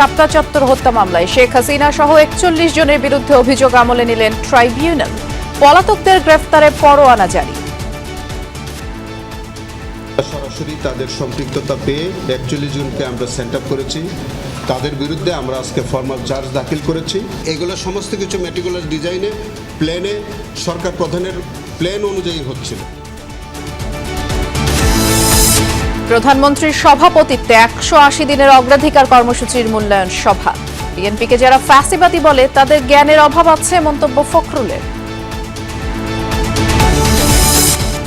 শাপলা চত্বর হত্যা মামলায় শেখ হাসিনা সহ ৪১ জনের বিরুদ্ধে অভিযোগ আমলে নিলেন ট্রাইব্যুনাল। পলাতকদের গ্রেফতারে পরোয়ানা জারি। সরাসরি তাদের সম্পৃক্ততা পেয়ে ৪১ জনকে আমরা সেন্ট আপ করেছি। তাদের বিরুদ্ধে আমরা আজকে ফর্মাল চার্জ দাখিল করেছি। এগুলো সমস্ত কিছু মেটিকুলাস ডিজাইনে প্ল্যানে সরকার প্রধানের প্ল্যান অনুযায়ী হচ্ছিল। প্রধানমন্ত্রীর সভাপতিত্বে ১৮০ দিনের অগ্রাধিকার কর্মসূচির মূল্যায়ন সভা। বিএনপিকে যারা ফ্যাসিবাদী বলে তাদের জ্ঞানের অভাব আছে মন্তব্য ফখরুলের।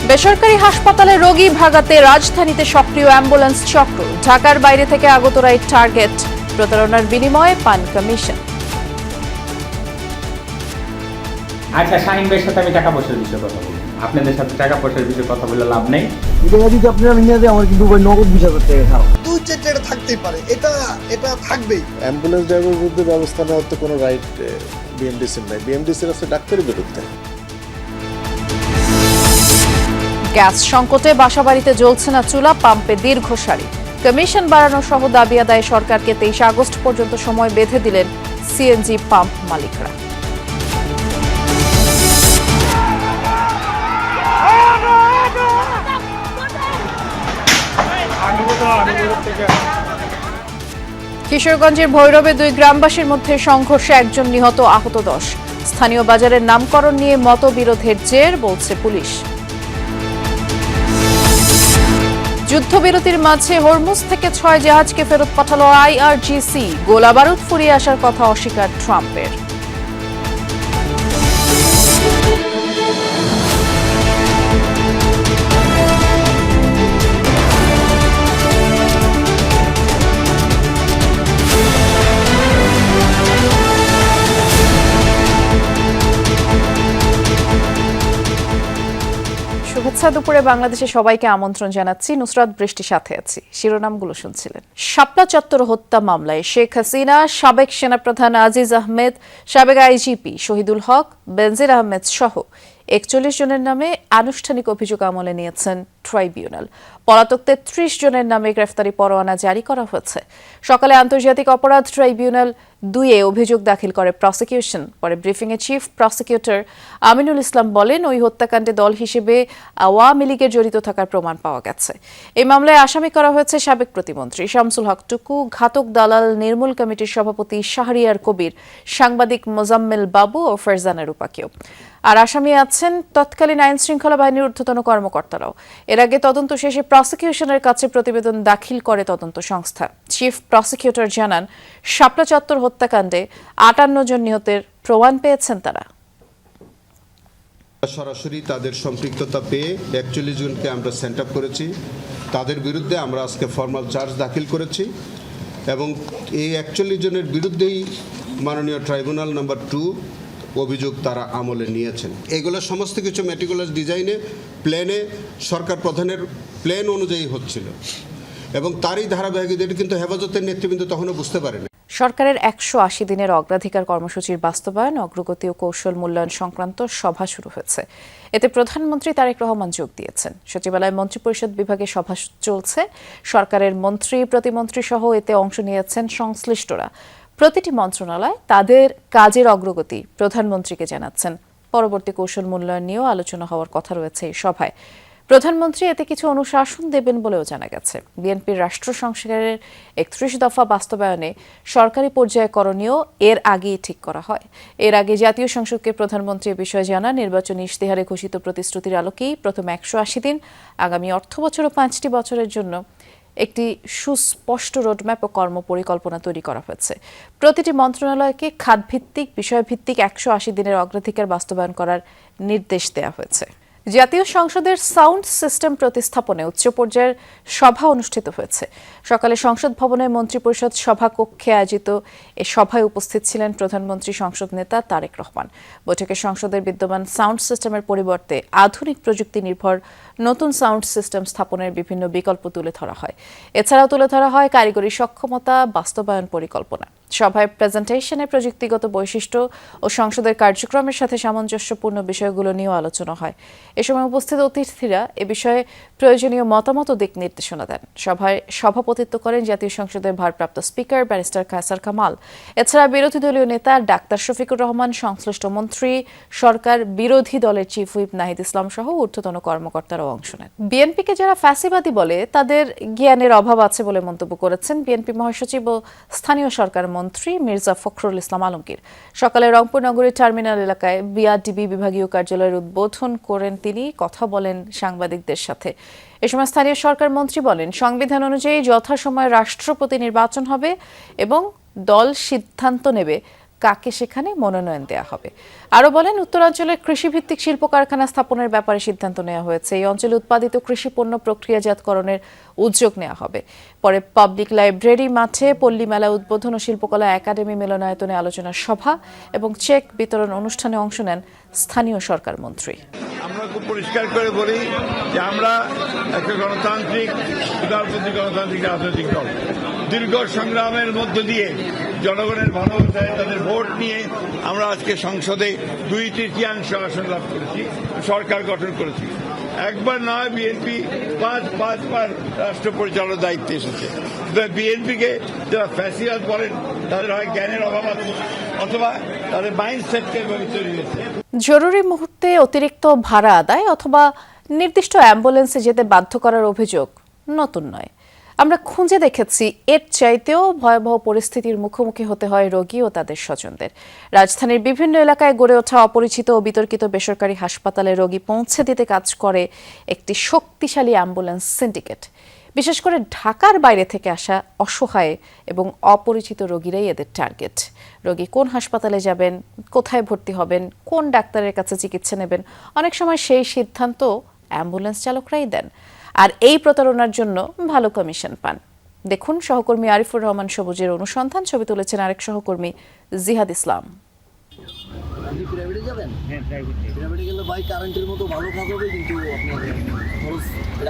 বেসরকারি হাসপাতালে রোগী ভাগাতে রাজধানীতে সক্রিয় অ্যাম্বুলেন্স চক্র। ঢাকার বাইরে থেকে আগতরাই টার্গেট। প্রতারণার বিনিময়ে পান কমিশন। আচ্ছা, শাহিন ভাইয়ের সাথে আমি টাকা পয়সার বিষয়ে কথা বলবো। আপনাদের সাথে টাকা পয়সার বিষয়ে কথা বলে লাভ নেই। যদি আপনারা নিয়ে যায় আমার কিন্তু নগদ ২০,০০০ টাকা খাও। দুই চারটা থাকতেই পারে, এটা থাকবেই। অ্যাম্বুলেন্স ড্রাইভারের বিরুদ্ধে ব্যবস্থা নেওয়ার তো কোনো রাইট বিএমডিসির নাই। বিএমডিসির আছে ডাক্তারের বিরুদ্ধে। গ্যাস সংকটে বাসাবাড়িতে জ্বলছে না চুলা, পাম্পে দীর্ঘ সারি। কমিশন বাড়ানো সহ দাবি আদায়ে সরকারকে ২৩ আগস্ট পর্যন্ত সময় বেঁধে দিলেন সিএনজি পাম্প মালিকরা। কিশোরগঞ্জের ভৈরবে দুই গ্রামবাসীর মধ্যে সংঘর্ষে একজন নিহত, আহত ১০। স্থানীয় বাজারের নামকরণ নিয়ে মতবিরোধের জের, বলছে পুলিশ। যুদ্ধবিরতির মাঝে হরমুজ থেকে ৬ জাহাজকে ফেরত পাঠালো আইআরজিসি। গোলাবারুদ ফুরিয়ে আসার কথা অস্বীকার ট্রাম্পের। শুভেচ্ছা দুপুরে বাংলাদেশে সবাইকে আমন্ত্রণ জানাচ্ছি। নুসরাত বৃষ্টির সাথে আছি। শিরোনামগুলো শুনছিলেন। শাপলা চত্বর হত্যা মামলায় শেখ হাসিনা, সাবেক সেনাপ্রধান আজিজ আহমেদ, সাবেক আইজিপি শহীদুল হক, বেনজির আহমেদ সহ ৪১ জনের নামে আনুষ্ঠানিক অভিযোগ আমলে নিয়েছেন ট্রাইব্যুনাল। পলাতক ৩৩ জনের নামে গ্রেফতারি পরোয়ানা জারি করা হয়েছে। সকালে আন্তর্জাতিক অপরাধ ট্রাইব্যুনাল ২-এ অভিযোগ দাখিল করে প্রসিকিউশন। পরে ব্রিফিংয়ে চিফ প্রসিকিউটর আমিনুল ইসলাম বলেন, ওই হত্যাকাণ্ডে দল হিসেবে আওয়ামী লীগের জড়িত থাকার প্রমাণ পাওয়া গেছে। এই মামলায় আসামি করা হয়েছে সাবেক প্রতিমন্ত্রী শামসুল হক টুকু, ঘাতক দালাল নির্মূল কমিটির সভাপতি শাহরিয়ার কবির, সাংবাদিক মোজাম্মেল বাবু ও ফারজানা রূপাকেও। আর আসামি আছেন তৎকালীন আইন শৃঙ্খলা বাহিনীর ঊর্ধ্বতন কর্মকর্তারাও। এর আগে তদন্ত শেষে প্রসিকিউশনের কাছে প্রতিবেদন দাখিল করে তদন্ত সংস্থা। চিফ প্রসিকিউটর জানান, শাপলা চত্বর হত্যাকাণ্ডে ৫৮ জন নিহতের প্রমাণ পেয়েছেন তারা। সরাসরি তাদের সম্পৃক্ততা পেয়ে ৪১ জনকে আমরা সেন্ট আপ করেছি। তাদের বিরুদ্ধে আমরা আজকে ফর্মাল চার্জ দাখিল করেছি এবং এই ৪১ জনের বিরুদ্ধেই মাননীয় ট্রাইব্যুনাল নাম্বার ২ অভিযোগ তারা আমলে নিয়েছেন। এগুলো সমস্ত কিছু মেটিকুলাস ডিজাইনে প্ল্যানে সরকার প্রধানের প্ল্যান অনুযায়ী হচ্ছিল এবং তারই ধারাবাহিকতা কিন্তু হেফাজতের নেতৃবৃন্দ তখনও বুঝতে পারেনি। সরকারের ১৮০ দিনের অগ্রাধিকার কর্মসূচির বাস্তবায়ন, অগ্রগতি ও কৌশল মূল্যায়ন সংক্রান্ত সভা শুরু হয়েছে। এতে প্রধানমন্ত্রী তারেক রহমান যোগ দিয়েছেন। সচিবালয় মন্ত্রিপরিষদ বিভাগে সভা চলছে। সরকারের মন্ত্রী, প্রতিমন্ত্রী সহ এতে অংশ নিয়েছেন সংশ্লিষ্টরা। প্রতিটি মন্ত্রণালয় তাদের কাজের অগ্রগতি প্রধানমন্ত্রীকে জানাচ্ছেন। পরবর্তী কৌশল মূল্যায়ন নিয়েও আলোচনা হওয়ার কথা রয়েছে এই সভায়। প্রধানমন্ত্রী এতে কিছু অনুশাসন দেবেন বলেও জানা গেছে। বিএনপির রাষ্ট্র সংস্কারের ৩১ দফা বাস্তবায়নে সরকারি পর্যায়ে করণীয় এর আগেই ঠিক করা হয়। এর আগে জাতীয় সংসদকে প্রধানমন্ত্রী এ বিষয়ে জানান, নির্বাচনী ইশতেহারে ঘোষিত প্রতিশ্রুতির আলোকেই প্রথম ১৮০ দিন, আগামী অর্থবছর ও ৫টি বছরের জন্য একটি সুস্পষ্ট রোডম্যাপ ও কর্মপরিকল্পনা তৈরি করা হয়েছে। প্রতিটি মন্ত্রণালয়কে খাতভিত্তিক, বিষয়ভিত্তিক ১৮০ দিনের অগ্রাধিকার বাস্তবায়ন করার নির্দেশ দেওয়া হয়েছে। জাতীয় সংসদের সাউন্ড সিস্টেম প্রতিস্থাপনে উচ্চ পর্যায়ের সভা অনুষ্ঠিত হয়েছে। সকালে সংসদ ভবনের মন্ত্রিপরিষদ সভাকক্ষে আয়োজিত এ সভায় উপস্থিত ছিলেন প্রধানমন্ত্রী, সংসদ নেতা তারেক রহমান। বৈঠকে সংসদের বিদ্যমান সাউন্ড সিস্টেমের পরিবর্তে আধুনিক প্রযুক্তি নির্ভর নতুন সাউন্ড সিস্টেম স্থাপনের বিভিন্ন বিকল্প তুলে ধরা হয়। এছাড়াও তুলে ধরা হয় কারিগরি সক্ষমতা বাস্তবায়ন পরিকল্পনা। সভায় প্রেজেন্টেশনে প্রযুক্তিগত বৈশিষ্ট্য ও সংসদের কার্যক্রমের সাথে সামঞ্জস্যপূর্ণ বিষয়গুলো নিয়েও আলোচনা হয়। এ সময় উপস্থিত অতিথিরা এ বিষয়ে প্রয়োজনীয় মতামত ও দিক নির্দেশনা দেন। সভায় সভাপতিত্ব করেন জাতীয় সংসদের ভারপ্রাপ্ত স্পিকার ব্যারিস্টার কায়সার কামাল। এছাড়া বিরোধী দলীয় নেতা ডাক্তার শফিকুর রহমান, সংশ্লিষ্ট মন্ত্রী, সরকার বিরোধী দলের চিফ হুইপ নাহিদ ইসলাম সহ ঊর্ধ্বতন কর্মকর্তারাও অংশ নেন। বিএনপিকে যারা ফ্যাসিবাদী বলে তাদের জ্ঞানের অভাব আছে বলে মন্তব্য করেছেন বিএনপি মহাসচিব ও স্থানীয় সরকার মন্ত্রী মির্জা ফখরুল ইসলাম আলমগীর। সকালে রংপুর নগরীর টার্মিনাল এলাকায় বিআরডিবি বিভাগীয় কার্যালয়ের উদ্বোধন করেন তিনি, কথা বলেন সাংবাদিকদের সাথে। এ সময় স্থানীয় সরকার মন্ত্রী বলেন, সংবিধান অনুযায়ী যথাসময়ে রাষ্ট্রপতি নির্বাচন হবে এবং দল সিদ্ধান্ত নেবে কাকে সেখানে মনোনয়ন দেওয়া হবে। আরও বলেন, উত্তরাঞ্চলের কৃষিভিত্তিক শিল্প কারখানা স্থাপনের ব্যাপারে সিদ্ধান্ত নেওয়া হয়েছে। এই অঞ্চলে উৎপাদিত কৃষি পণ্য প্রক্রিয়াজাতকরণের উদ্যোগ নেওয়া হবে। পরে পাবলিক লাইব্রেরি মাঠে পল্লী মেলা উদ্বোধন ও শিল্পকলা একাডেমি মিলনায়তনে আলোচনা সভা এবং চেক বিতরণ অনুষ্ঠানে অংশ নেন স্থানীয় সরকার মন্ত্রী। আমরা খুব পরিষ্কার করে বলি যে আমরা একটা গণতান্ত্রিক উদারপন্থী গণতান্ত্রিক রাজনৈতিক দল। দীর্ঘ সংগ্রামের মধ্য দিয়ে জনগণের ভালোবাসায় তাদের ভোট নিয়ে আমরা আজকে সংসদে 2/3 আসন লাভ করেছি, সরকার গঠন করেছি। একবার নয়, বিএনপি পাঁচবার রাষ্ট্র পরিচালনার দায়িত্বে এসেছে। বিএনপিকে যারা ফ্যাসিবাদ বলেন তাদের হয় জ্ঞানের অভাব আছে অথবা তাদের মাইন্ডসেটকে এভাবে তৈরি হয়েছে। জরুরি মুহূর্তে অতিরিক্ত ভাড়া আদায় অথবা নির্দিষ্ট অ্যাম্বুলেন্সে যেতে বাধ্য করার অভিযোগ নতুন নয়। আমরা খুঁজে দেখেছি এর চাইতেও ভয়াবহ পরিস্থিতির মুখোমুখি হতে হয় রোগী ও তাদের স্বজনদের। রাজধানীর বিভিন্ন এলাকায় গড়ে ওঠা অপরিচিত ও বিতর্কিত বেসরকারি হাসপাতালে রোগী পৌঁছে দিতে কাজ করে একটি শক্তিশালী অ্যাম্বুলেন্স সিন্ডিকেট। বিশেষ করে ঢাকার বাইরে থেকে আসা অসহায় এবং অপরিচিত রোগীরাই এদের টার্গেট। রোগী কোন হাসপাতালে যাবেন, কোথায় ভর্তি হবেন, কোন ডাক্তারের কাছে চিকিৎসা নেবেন, অনেক সময় সেই সিদ্ধান্ত অ্যাম্বুলেন্স চালকরাই দেন। আর এই প্রতারণার জন্য ভালো কমিশন পান। দেখুন সহকর্মী আরিফুর রহমান সবুজের অনুসন্ধান। ছবি তুলেছেন আরেক সহকর্মী জিহাদ ইসলাম। প্রাইভেটে যাবেন? হ্যাঁ, প্রাইভেটে গেলে ভাই কারেন্টের মতো ভালো কাজ হবে, কিন্তু আপনার খরচ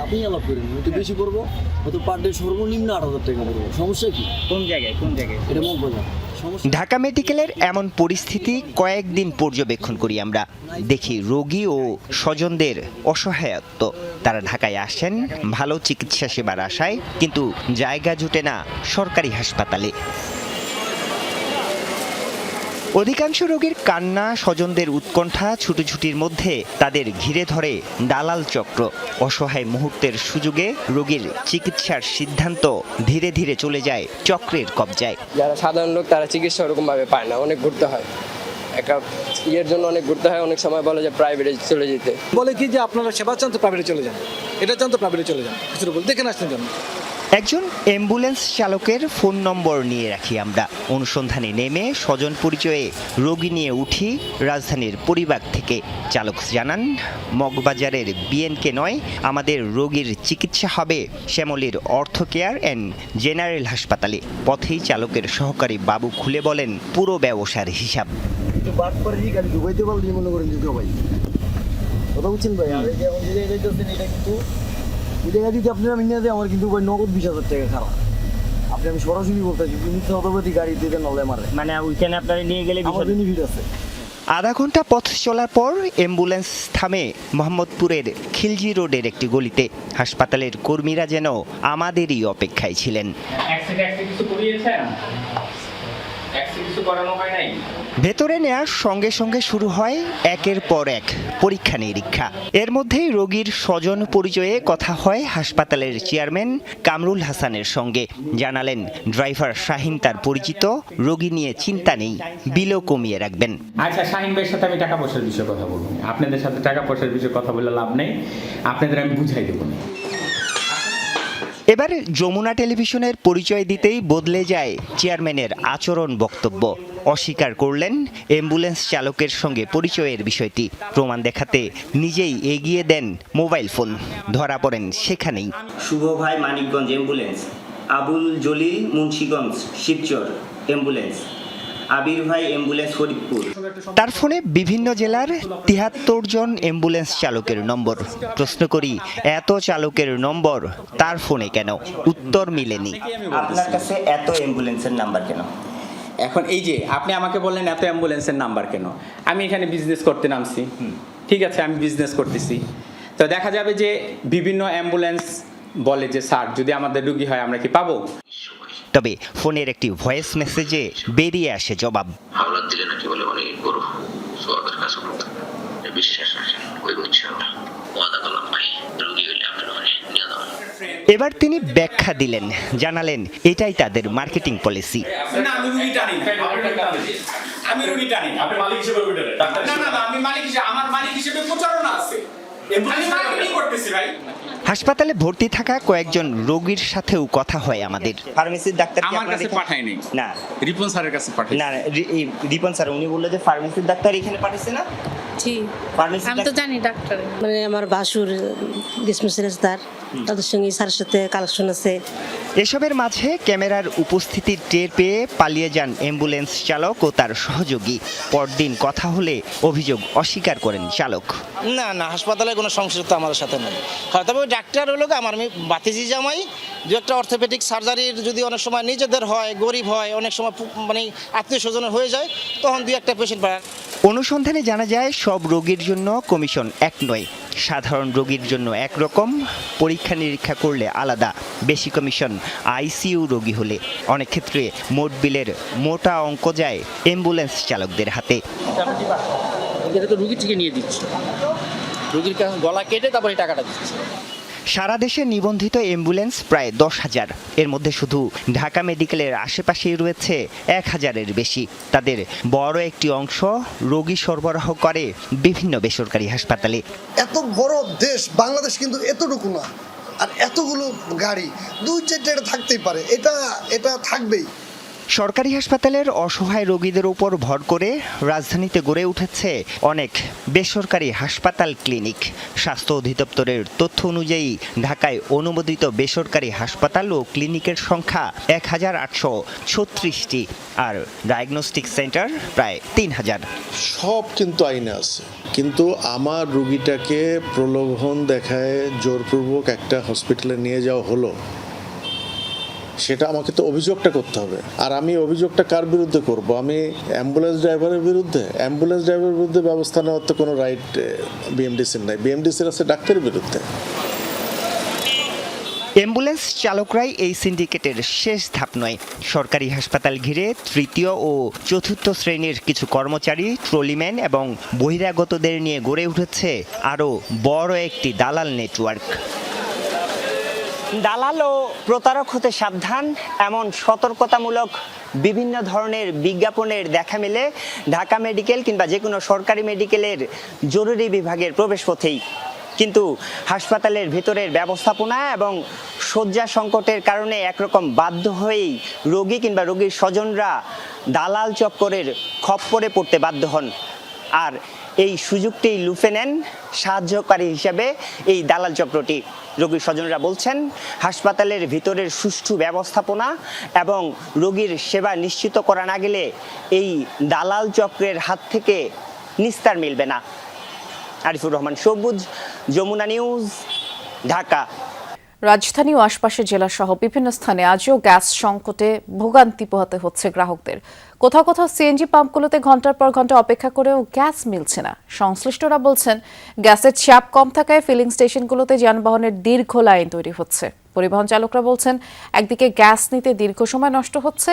আপনি আলাপ করেন, একটু বেশি করবো, হয়তো পার ডে সর্বনিম্ন 8,000 টাকা পড়বো। সমস্যা কি? কোন জায়গায় এটা মগবাজার। ঢাকা মেডিকেলের এমন পরিস্থিতি কয়েকদিন পর্যবেক্ষণ করি আমরা। দেখি রোগী ও স্বজনদের অসহায়ত্ব। তারা ঢাকায় আসেন ভালো চিকিৎসা সেবার আশায়, কিন্তু জায়গা জুটে না সরকারি হাসপাতালে। অধিকাংশ রোগীর কান্না, স্বজনদের উৎকণ্ঠা, ছুটোছুটির মধ্যে তাদের ঘিরে ধরে দালাল চক্র। অসহায় মুহূর্তের সুযোগে রোগীর চিকিৎসার সিদ্ধান্ত ধীরে ধীরে চলে যায় চক্রের কবজায়। যারা সাধারণ লোক তারা চিকিৎসা ওরকমভাবে পায় না, অনেক ঘুরতে হয়, একটা ইয়ের জন্য অনেক ঘুরতে হয়। অনেক সময় বলে যে প্রাইভেটে চলে যেতে, বলে কি যে আপনারা সেবা চান তো প্রাইভেটে চলে যান, এটা চান তো প্রাইভেটে চলে যান, কিছু বলে দেখেন আসছেন কেন। একজন অ্যাম্বুলেন্স চালকের ফোন নম্বর নিয়ে রাখি আমরা। অনুসন্ধানে নেমে স্বজন পরিচয়ে রোগী নিয়ে উঠি রাজধানীর পরিবার থেকে। চালক জানান, মগবাজারের বিএনকে নয়, আমাদের রোগীর চিকিৎসা হবে শ্যামলীর অর্থ কেয়ার অ্যান্ড জেনারেল হাসপাতালে। পথেই চালকের সহকারী বাবু খুলে বলেন পুরো ব্যবসার হিসাব। বাদ পরে গাড়ি ঢুকাইতে পারলে মনে করেন যে ভাই কথা বুঝছেন ভাই। আর এই যে এটা কিন্তু জায়গা দিতে আপনি আমি নিয়ে আমার কিন্তু ভাই নগদ 20,000 টাকা খারাপ। আপনি আমি সরাসরি বলতেছি, মিথ্যা অথবাদি গাড়ি দিতে নলে মারে, মানে ওইখানে আপনারা নিয়ে গেলে আমার বেনিফিট আছে। আধা ঘন্টা পথ চলার পর অ্যাম্বুলেন্স থামে মোহাম্মদপুরের খিলজি রোডের একটি গলিতে। হাসপাতালের কর্মীরা যেন আমাদেরই অপেক্ষায় ছিলেন। ভেতরে নেয়ার সঙ্গে সঙ্গে শুরু হয় একের পর এক পরীক্ষা নিরীক্ষা। এর মধ্যেই রোগীর স্বজন পরিচয়ে কথা হয় হাসপাতালের চেয়ারম্যান কামরুল হাসানের সঙ্গে। জানালেন ড্রাইভার শাহিন তার পরিচিত, রোগী নিয়ে চিন্তা নেই, বিলও কমিয়ে রাখবেন। আচ্ছা, শাহিন ভাইয়ের সাথে আমি টাকা পয়সার বিষয়ে কথা বলবো। আপনাদের সাথে টাকা পয়সার বিষয়ে কথা বলে লাভ নেই, আপনাদের আমি বুঝাই দেবো না। এবার যমুনা টেলিভিশনের পরিচয় দিতেই বদলে যায় চেয়ারম্যানের আচরণ, বক্তব্য। অস্বীকার করলেন অ্যাম্বুলেন্স চালকের সঙ্গে পরিচয়ের বিষয়টি। প্রমাণ দেখাতে নিজেই এগিয়ে দেন মোবাইল ফোন। ধরা পড়েন সেখানেই। শুভ ভাই মানিকগঞ্জ অ্যাম্বুলেন্স, আবুল জলিল মুন্সিগঞ্জ শিবচর অ্যাম্বুলেন্স, আবির ভাই অ্যাম্বুলেন্স ফরিদপুর। তার ফোনে বিভিন্ন জেলার ৭৩ জন অ্যাম্বুলেন্স চালকের নম্বর। প্রশ্ন করি, এত চালকের নম্বর তার ফোনে কেন? উত্তর মিলেনি। আপনার কাছে এত অ্যাম্বুলেন্সের নাম্বার কেন? এখন এই যে আপনি আমাকে বললেন এত অ্যাম্বুলেন্সের নাম্বার কেন, আমি এখানে বিজনেস করতে নামছি, ঠিক আছে আমি বিজনেস করতেছি, তো দেখা যাবে যে বিভিন্ন অ্যাম্বুলেন্স বলে যে স্যার যদি আমাদের রুগী হয় আমরা কি পাবো। তবে ফোনের একটি ভয়েস মেসেজে বেরিয়ে আসে জবাব। হাওলাত দিলে নাকি বলে অনেক বড় সোয়াবের কাজ করতে বিশ্বাস রাখেন, ওই বুঝছি আমরা ওয়াদা করলাম ভাই রুগী হইলে আপনার নিয়ে যাবেন। এবার তিনি ব্যাখ্যা দিলেন, জানালেন এটাই তাদের মার্কেটিং পলিসি। না আমি রুগী টানি না, আমি রুগী টানি না। আপনি মালিক হিসেবে রুগী টানেন? না না না, আমি মালিক হিসেবে, আমার মালিক হিসেবে প্রচারণা আছে, আমি মার্কেটিং করতেছি ভাই। হাসপাতালে ভর্তি থাকা কয়েকজন রোগীর সাথেও কথা হয় আমাদের। ফার্মেসির ডাক্তার আমার কাছে পাঠায়নি, না রিপন স্যারের কাছে পাঠাই। না রিপন স্যার উনি বললো যে ফার্মেসির ডাক্তার এখানে পাঠাইছে না। জি আমি তো জানি ডাক্তার, মানে আমার ভাসুর ডিসমিসের তার তাদের সঙ্গে স্যারের সাথে কালেকশন আছে। এসবের মাঝে ক্যামেরার উপস্থিতি টের পেয়ে পালিয়ে যান অ্যাম্বুলেন্স চালক ও তার সহযোগী। পরদিন কথা হলে অভিযোগ অস্বীকার করেন চালক। না না, হাসপাতালে কোনো সমস্যা তো আমাদের সাথে নেই। হ্যাঁ, তবে ওই ডাক্তার হলো আমার বাতিজি জামাই দু একটা অর্থোপেডিক সার্জারির যদি অনেক সময় নিজেদের হয়, গরিব হয়, অনেক সময় মানে আত্মীয় স্বজনের হয়ে যায়, তখন দু একটা পেশেন্ট পায়। অনুসন্ধানে জানা যায় সব রোগীর জন্য কমিশন এক নয়। সাধারণ রোগীর জন্য একরকম, পরীক্ষা নিরীক্ষা করলে আলাদা, বেশি কমিশন আইসিইউ রোগী হলে। অনেক ক্ষেত্রে মোট বিলের মোটা অঙ্ক যায় অ্যাম্বুলেন্স চালকদের হাতে। এটা তো রুগী থেকে নিয়ে দিচ্ছি, রুগীর কাছে গলা কেটে তারপরে টাকাটা দিচ্ছি। সারা দেশে নিবন্ধিত অ্যাম্বুলেন্স প্রায় 10,000। এর মধ্যে শুধু ঢাকা মেডিকেলের আশেপাশেই রয়েছে 1,000-এর বেশি। তাদের বড় একটি অংশ রোগী সরবরাহ করে বিভিন্ন বেসরকারি হাসপাতালে। এত বড় দেশ বাংলাদেশ কিন্তু এতটুকু না, আর এতগুলো গাড়ি 2-4টা থাকতেই পারে, এটা থাকবেই। সরকারি হাসপাতালের অসহায় রোগীদের উপর ভর করে রাজধানীতে গড়ে উঠেছে অনেক বেসরকারি হাসপাতাল, ক্লিনিক। স্বাস্থ্য অধিদপ্তরের তথ্য অনুযায়ী ঢাকায় অনুমোদিত বেসরকারি হাসপাতাল ও ক্লিনিকের সংখ্যা 1,836টি, আর ডায়াগনস্টিক সেন্টার প্রায় 3,000। সব কিন্তু আইনে আছে, কিন্তু আমার রুগীটাকে প্রলোভন দেখায় জোরপূর্বক একটা হসপিটালে নিয়ে যাওয়া হলো, সেটা আমাকে তো অভিযোগটা করতে হবে। আর আমি অভিযোগটা কার বিরুদ্ধে করব? আমি অ্যাম্বুলেন্স ড্রাইভারের বিরুদ্ধে? অ্যাম্বুলেন্স ড্রাইভারের বিরুদ্ধে ব্যবস্থা নেওয়ার তো কোনো রাইট বিএমডিসির নাই। বিএমডিসির আছে ডাক্তারের বিরুদ্ধে। অ্যাম্বুলেন্স চালকরাই এই সিন্ডিকেটের শেষ ধাপ নয়। সরকারি হাসপাতাল ঘিরে তৃতীয় ও চতুর্থ শ্রেণীর কিছু কর্মচারী, ট্রলিম্যান এবং বহিরাগতদের নিয়ে গড়ে উঠেছে আরও বড় একটি দালাল নেটওয়ার্ক। দালাল ও প্রতারক হতে সাবধান, এমন সতর্কতামূলক বিভিন্ন ধরনের বিজ্ঞাপনের দেখা মেলে ঢাকা মেডিকেল কিংবা যে কোনো সরকারি মেডিকেলের জরুরি বিভাগের প্রবেশপথেই। কিন্তু হাসপাতালের ভেতরের ব্যবস্থাপনা এবং শয্যা সংকটের কারণে একরকম বাধ্য হয়েই রোগী কিংবা রোগীর স্বজনরা দালাল চক্করের খপ্পরে পড়তে বাধ্য হন। আর এই সুযোগটি লুফে নেন সাহায্যকারী হিসেবে এই দালাল চক্রটি। রোগীর স্বজনরা বলছেন, হাসপাতালের ভিতরের সুষ্ঠু ব্যবস্থাপনা এবং রোগীর সেবা নিশ্চিত করা না গেলে এই দালাল চক্রের হাত থেকে নিস্তার মিলবে না। আরিফুর রহমান সবুজ, যমুনা নিউজ, ঢাকা। রাজধানী ও আশপাশের জেলাসহ বিভিন্ন স্থানে আজও গ্যাস সংকটে ভোগান্তি পোহাতে হচ্ছে গ্রাহকদের। কোথাও কোথাও সিএনজি পাম্পগুলোতে ঘন্টার পর ঘন্টা অপেক্ষা করেও গ্যাস মিলছে না। সংশ্লিষ্টরা বলছেন, গ্যাসের চাপ কম থাকায় ফিলিং স্টেশনগুলোতে যানবাহনের দীর্ঘ লাইন তৈরি হচ্ছে। পরিবহন চালকরা বলছেন, একদিকে গ্যাস নিতে দীর্ঘ সময় নষ্ট হচ্ছে,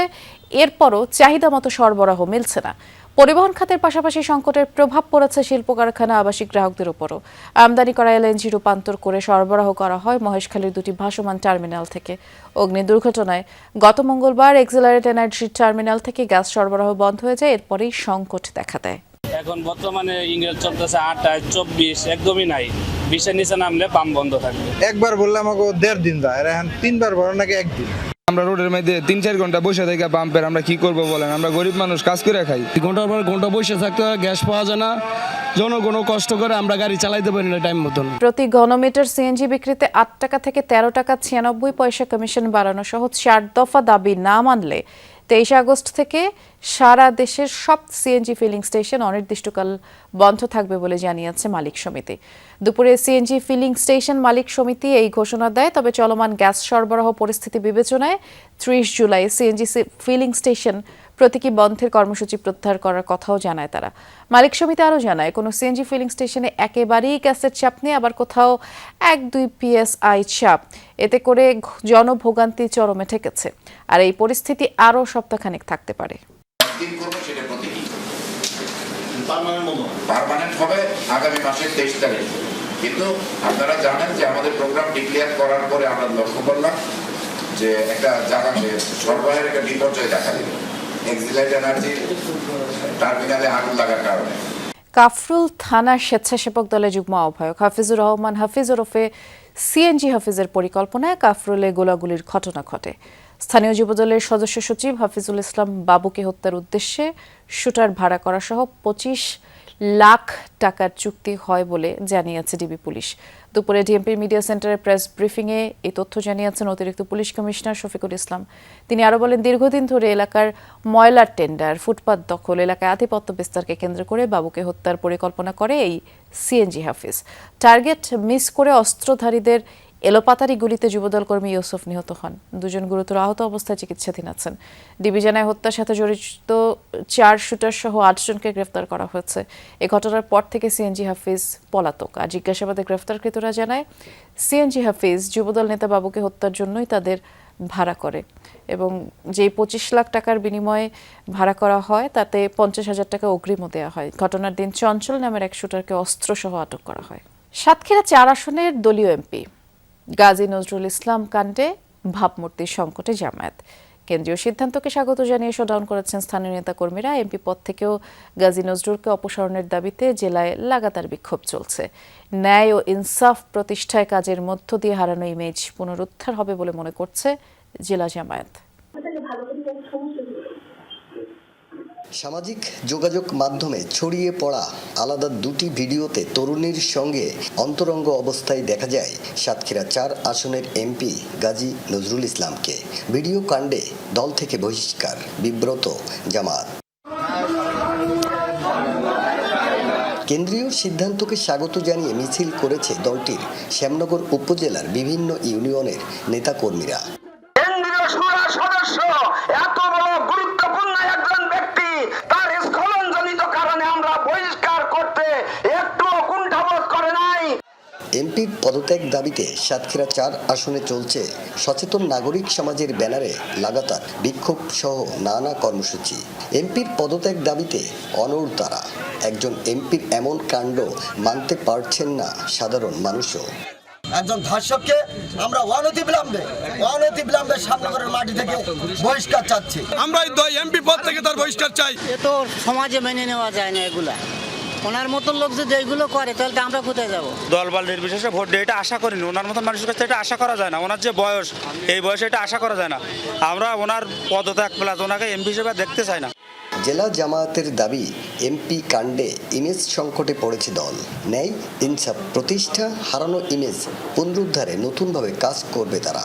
এরপরও চাহিদা মতো সরবরাহ মিলছে না। পরিবহন খাতের পাশাপাশি সংকটের প্রভাব পড়েছে শিল্প কারখানা, আবাসিক গ্রাহকদের উপরও। আমদানি করা এলএনজি রূপান্তর করে সরবরাহ করা হয় মহেশখালীর দুটি ভাসমান টার্মিনাল থেকে। অগ্নি দুর্ঘটনায় গত মঙ্গলবার এক্সিলারেট এনার্জি টার্মিনাল থেকে গ্যাস সরবরাহ বন্ধ হয়ে যায়। এরপরেই সংকট দেখা দেয়। এখন বর্তমানে ইংরেজ চলতেছে 28, 24, একদমই নাই। 20-এর নিচে নামলে পাম্প বন্ধ থাকবে। একবার বললে আমাকে 1.5 দিন যায়, আর এখন 3বার বড় নাকি 1 দিন। আমরা রোডের মধ্যে 3-4 ঘন্টা বসে থেকে পাম্পের আমরা কি করব বলেন? আমরা গরিব মানুষ, কাজ করে খাই। ঘন্টার পর ঘন্টা বসে থাকতে হয়, গ্যাস পাওয়া যায় না, জনগণও কষ্ট করে, আমরা গাড়ি চালাইতে পারি না টাইম মতন। প্রতি ঘনমিটার সিএনজি বিক্রিতে 8 টাকা থেকে 13 টাকা 96 পয়সা কমিশন বাড়ানো সহ 4 দফা দাবি না মানলে 23 আগস্ট থেকে সারা দেশের সব সিএনজি ফিলিং স্টেশন অনির্দিষ্টকাল বন্ধ থাকবে বলে জানিয়েছে মালিক সমিতি। দুপুরে সিএনজি ফিলিং স্টেশন মালিক সমিতি এই ঘোষণা দেয়। তবে চলমান গ্যাস সরবরাহ পরিস্থিতি বিবেচনায় 30 জুলাই সিএনজি ফিলিং স্টেশন প্রতীকী বন্ধের কর্মসূচি প্রত্যাহার করার কথাও জানায় তারা। মালিক সমিতি আরও জানায়, কোনো সিএনজি ফিলিং স্টেশনে একেবারেই গ্যাসের চাপ নেই, আবার কোথাও 1-2 PSI চাপ। এতে করে জনভোগান্তি চরমে ঠেকেছে। আর এই পরিস্থিতি আরও সপ্তাহখানেক থাকতে পারে। পার্মানেন্ট হবে আগামী মাসের 23 তারিখ। কিন্তু আপনারা জানেন যে আমাদের প্রোগ্রাম ডিক্লেয়ার করার পরে আমরা লক্ষ্য করলাম যে একটা জায়গাতে সরবরাহের একটা বিপর্যয় দেখা দিল এক্সিলাইট এনার্জি টার্মিনালে আগুন লাগার কারণে। কাফরুল থানার স্বেচ্ছাসেবক দলের যুগ্ম আহ্বায়ক হাফিজুর রহমান হাফিজ ওরফে সিএনজি হাফিজের পরিকল্পনায় কাফরুলে গোলাগুলির ঘটনা ঘটে। স্থানীয় যুবদলের সদস্য সচিব হাফিজুল ইসলাম বাবুকে হত্যার উদ্দেশ্যে শুটার ভাড়া করা সহ 25 লাখ টাকার চুক্তি হয় বলে জানিয়েছে ডিবি পুলিশ। দুপুরে ডিএমপির মিডিয়া সেন্টারের প্রেস ব্রিফিংয়ে এই তথ্য জানিয়েছেন অতিরিক্ত পুলিশ কমিশনার শফিকুল ইসলাম। তিনি আরও বলেন, দীর্ঘদিন ধরে এলাকার ময়লার টেন্ডার, ফুটপাত দখল, এলাকায় আধিপত্য বিস্তারকে কেন্দ্র করে বাবুকে হত্যার পরিকল্পনা করে এই সিএনজি হাফিজ। টার্গেট মিস করে অস্ত্রধারীদের এলোপাতারি গুলিতে যুবদল কর্মী ইউসুফ নিহত হন। দুজন গুরুতর আহত অবস্থায় চিকিৎসাধীন আছেন। ডিবি জানায়, হত্যার সাথে জড়িত 4 শুটার সহ 8 জনকে গ্রেফতার করা হয়েছে। এ ঘটনার পর থেকে সিএনজি হাফিজ পলাতক। আর জিজ্ঞাসাবাদে গ্রেফতারকৃতরা জানায়, সিএনজি হাফিজ যুবদল নেতা বাবুকে হত্যার জন্যই তাদের ভাড়া করে এবং যে 25 লাখ টাকার বিনিময়ে ভাড়া করা হয় তাতে 50,000 টাকা অগ্রিমও দেওয়া হয়। ঘটনার দিন চঞ্চল নামের এক শুটারকে অস্ত্রসহ আটক করা হয়। সাতক্ষীরা 4 আসনের দলীয় এমপি গাজী নজরুল ইসলাম কাণ্ডে ভাবমূর্তির সংকটে জামায়াত। কেন্দ্রীয় সিদ্ধান্তকে স্বাগত জানিয়ে শোডাউন করেছেন স্থানীয় নেতাকর্মীরা। এমপি পদ থেকেও গাজী নজরুলকে অপসারণের দাবিতে জেলায় লাগাতার বিক্ষোভ চলছে। ন্যায় ও ইনসাফ প্রতিষ্ঠায় কাজের মধ্য দিয়ে হারানো ইমেজ পুনরুদ্ধার হবে বলে মনে করছে জেলা জামায়াত। সামাজিক যোগাযোগ মাধ্যমে ছড়িয়ে পড়া আলাদা দুটি ভিডিওতে তরুণীর সঙ্গে অন্তরঙ্গ অবস্থায় দেখা যায় সাতক্ষীরা 4 আসনের এমপি গাজী নজরুল ইসলামকে। ভিডিও কাণ্ডে দল থেকে বহিষ্কার, বিব্রত জামায়াত। কেন্দ্রীয় সিদ্ধান্তকে স্বাগত জানিয়ে মিছিল করেছে দলটির শ্যামনগর উপজেলার বিভিন্ন ইউনিয়নের নেতাকর্মীরা। এমপির পদত্যাগ দাবিতে সাতক্ষীরা 4 আসনে চলছে সচেতন নাগরিক সমাজের ব্যানারে লাগাতার বিক্ষোভ সহ নানা কর্মসূচি। এমপির পদত্যাগ দাবিতে অনড় তারা। একজন এমপির এমন কাণ্ড মানতে পারছেন না সাধারণ মানুষও। একজন ধর্ষককে আমরা অনতিবিলম্বে শ্যামনগরের মাটি থেকে বহিষ্কার চাচ্ছি। আমরা এই এমপি পদ থেকে তার বহিষ্কার চাই। এ তো সমাজে মেনে নেওয়া যায় না এগুলা। ওনার মতন লোক যদি এইগুলো করে তাহলে আমরা কোথায় যাব? দলবল নির্বিশেষে ভোট দিয়ে এটা আশা করিনি। ওনার মতন মানুষের কাছে এটা আশা করা যায় না। ওনার যে বয়স, এই বয়সে এটা আশা করা যায় না। আমরা ওনার পদত্যাগ প্লাস ওনাকে এমপি হিসেবে দেখতে চাই না। জেলা জামায়াতের দাবি, এমপি কাণ্ডে ইমেজ সংকটে পড়েছে দল। ন্যায় ইনসাফ প্রতিষ্ঠা, হারানো ইমেজ পুনরুদ্ধারে নতুনভাবে কাজ করবে তারা।